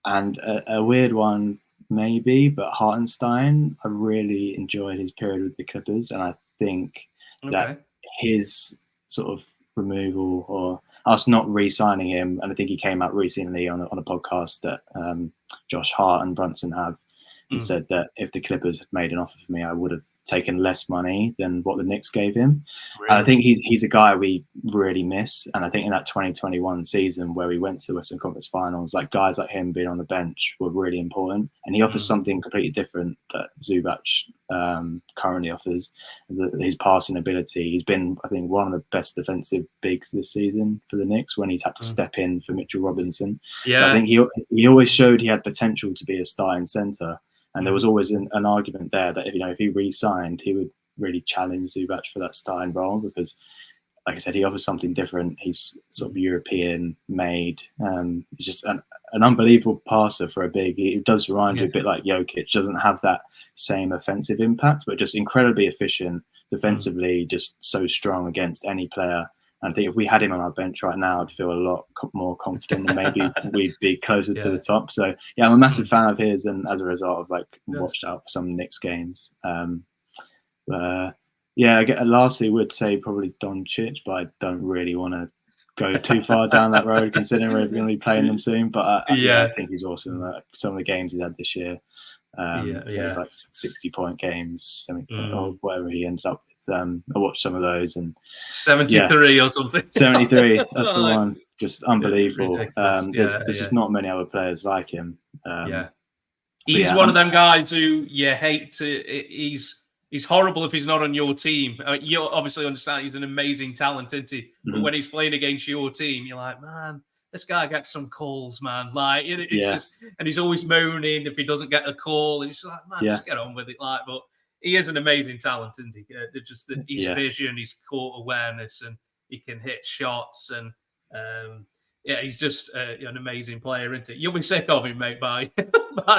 S2: And a weird one maybe, but Hartenstein, I really enjoyed his period with the Clippers, and I think that his sort of removal or us not re-signing him, and I think he came out recently on a podcast that Josh Hart and Brunson have, and said that if the Clippers had made an offer for me, I would have taken less money than what the Knicks gave him. Really? And I think he's a guy we really miss. And I think in that 2021 season where we went to the Western Conference Finals, like guys like him being on the bench were really important. And he offers something completely different that Zubac currently offers. His passing ability. He's been, I think, one of the best defensive bigs this season for the Knicks when he's had to step in for Mitchell Robinson. Yeah, but I think he always showed he had potential to be a starting center. And there was always an argument there that if he re-signed, he would really challenge Zubac for that starting role because, like I said, he offers something different. He's sort of European made. He's just an unbelievable passer for a big. He does remind you a bit like Jokic. Doesn't have that same offensive impact, but just incredibly efficient defensively. Just so strong against any player. And I think if we had him on our bench right now, I'd feel a lot more confident and maybe we'd be closer to the top. So, yeah, I'm a massive fan of his, and as a result, I've watched out for some Knicks games. Lastly, would say probably Doncic, but I don't really want to go too far down that road considering we're going to be playing them soon. But I think he's awesome. Some of the games he's had this year, there's like 60-point games, or whatever he ended up. I watched some of those and
S1: 73 or something.
S2: 73, that's the one. Just unbelievable. There's just not many other players like him.
S1: He's one of them guys who you hate to. He's horrible if he's not on your team. You obviously understand he's an amazing talent, isn't he? But when he's playing against your team, you're like, man, this guy gets some calls, man. Like it's just, and he's always moaning if he doesn't get a call, and he's like, man, just get on with it. Like, but he is an amazing talent, isn't he? Just his vision, his court awareness, and he can hit shots. And he's just an amazing player, isn't he? You'll be sick of him, mate, by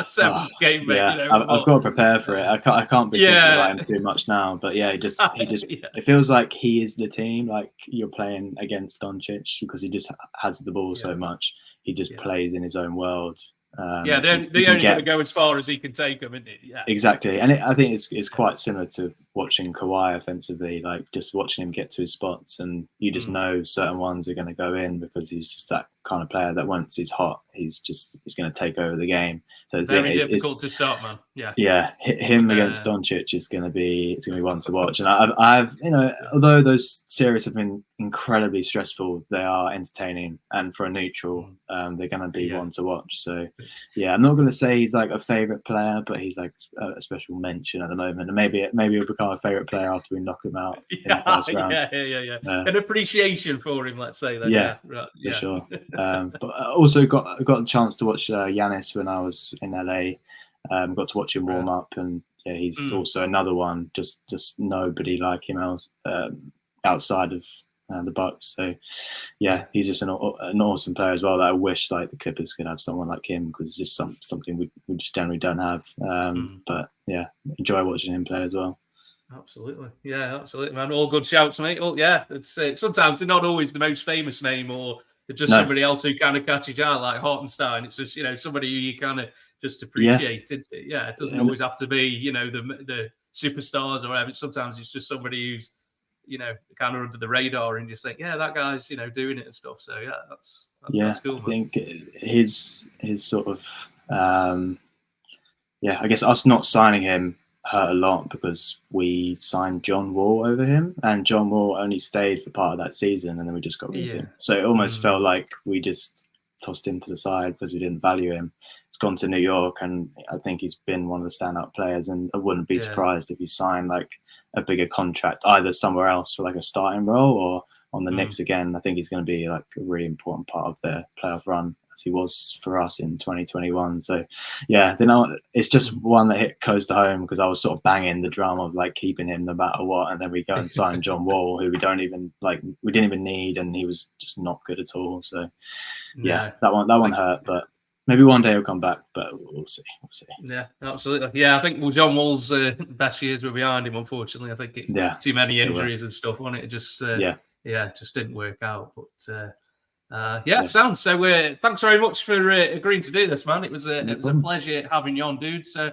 S1: seventh game, mate.
S2: Yeah, I've got to prepare for it. I can't be thinking about him too much now. But he just it feels like he is the team. Like you're playing against Doncic because he just has the ball so much. He just plays in his own world.
S1: They only got to go as far as he can take them, isn't it? Yeah,
S2: exactly. And I think it's quite similar to watching Kawhi offensively, like just watching him get to his spots, and you just know certain ones are going to go in because he's just that kind of player that once he's hot, he's going to take over the game. So it's
S1: very difficult to stop, man.
S2: Him against Doncic is going to be one to watch. And I've although those series have been incredibly stressful, they are entertaining, and for a neutral, they're going to be one to watch. So I'm not going to say he's like a favorite player, but he's like a special mention at the moment, and maybe he'll become a favorite player after we knock him out in the first round.
S1: An appreciation for him, let's say that.
S2: For sure. But I also got a chance to watch Giannis when I was in LA. Got to watch him warm up, and he's also another one. Just nobody like him else outside of the Bucks. So he's just an awesome player as well. That I wish like the Clippers could have someone like him because it's just something we just generally don't have. But enjoy watching him play as well.
S1: Absolutely, man. All good shouts, mate. It's sometimes they're not always the most famous name, or just somebody else who kind of catches your eye, like Hartenstein. It's just somebody who you kind of just appreciate. It doesn't always have to be the superstars or whatever. Sometimes it's just somebody who's kind of under the radar and just think, yeah, that guy's, doing it and stuff. So yeah, that's cool.
S2: I think his sort of, I guess us not signing him hurt a lot because we signed John Wall over him, and John Wall only stayed for part of that season, and then we just got rid of him. So it almost felt like we just tossed him to the side because we didn't value him. He's gone to New York, and I think he's been one of the standout players, and I wouldn't be surprised if he signed like a bigger contract either somewhere else for like a starting role or on the Knicks again. I think he's going to be like a really important part of the playoff run, as he was for us in 2021. So yeah, it's just one that hit close to home because I was sort of banging the drum of like keeping him no matter what, and then we go and sign John Wall, who we didn't even need, and he was just not good at all. So yeah, that one hurt, but maybe one day he'll come back, but we'll see.
S1: Yeah, absolutely. Yeah, I think John Wall's best years were behind him, unfortunately. I think it's too many injuries and stuff on it. It just it just didn't work out. But sounds so. Thanks very much for agreeing to do this, man. It was a pleasure having you on, dude. So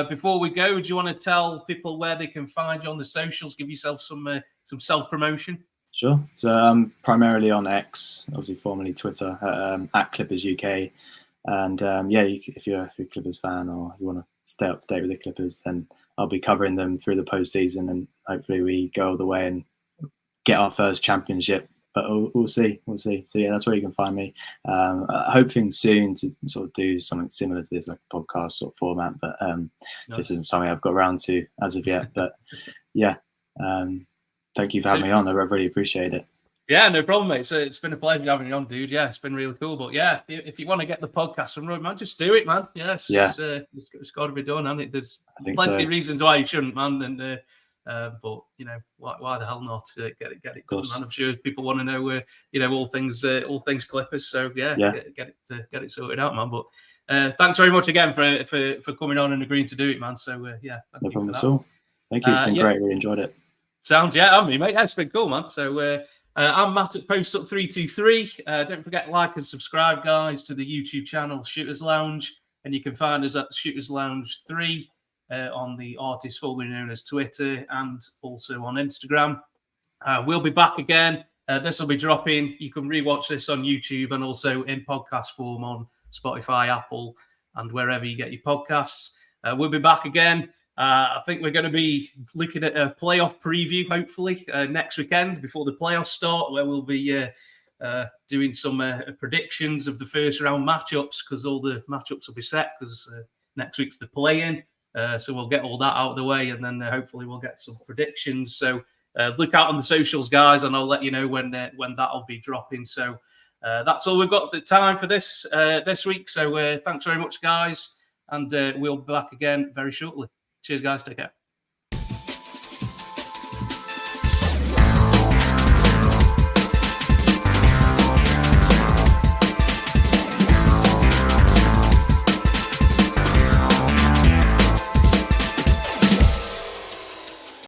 S1: before we go, do you want to tell people where they can find you on the socials? Give yourself some self promotion.
S2: Sure. So I'm primarily on X, obviously formerly Twitter, at Clippers UK. And if you're a Clippers fan or you want to stay up to date with the Clippers, then I'll be covering them through the postseason, and hopefully we go all the way and get our first championship. But we'll see. So yeah, that's where you can find me. Hoping soon to sort of do something similar to this, like a podcast sort of format. But this isn't something I've got around to as of yet. But yeah, thank you for having me on. I really appreciate it.
S1: Yeah, no problem, mate. So it's been a pleasure having you on, dude. Yeah, it's been really cool. But yeah, if you want to get the podcast on road, man, just do it, man. Yeah, it's got to be done, and there's plenty of reasons why you shouldn't, man. And but why the hell not? Get it done, man. I'm sure people want to know all things Clippers. So get it sorted out, man. But thanks very much again for coming on and agreeing to do it, man. So thank
S2: no problem at all. Thank you. It's been great. Really enjoyed it.
S1: Sounds I mean, mate. Yeah, it's been cool, man. So. I'm Matt at Postup323. Don't forget, like and subscribe, guys, to the YouTube channel Shooters Lounge, and you can find us at Shooters Lounge 3 on the artist formerly known as Twitter, and also on Instagram. We'll be back again. This will be dropping. You can rewatch this on YouTube and also in podcast form on Spotify, Apple, and wherever you get your podcasts. We'll be back again. I think we're going to be looking at a playoff preview, hopefully, next weekend before the playoffs start, where we'll be doing some predictions of the first round matchups, because all the matchups will be set because next week's the play-in. So we'll get all that out of the way, and then hopefully we'll get some predictions. So look out on the socials, guys, and I'll let you know when that'll be dropping. So that's all we've got the time for this week. So thanks very much, guys, and we'll be back again very shortly. Cheers, guys. Take care.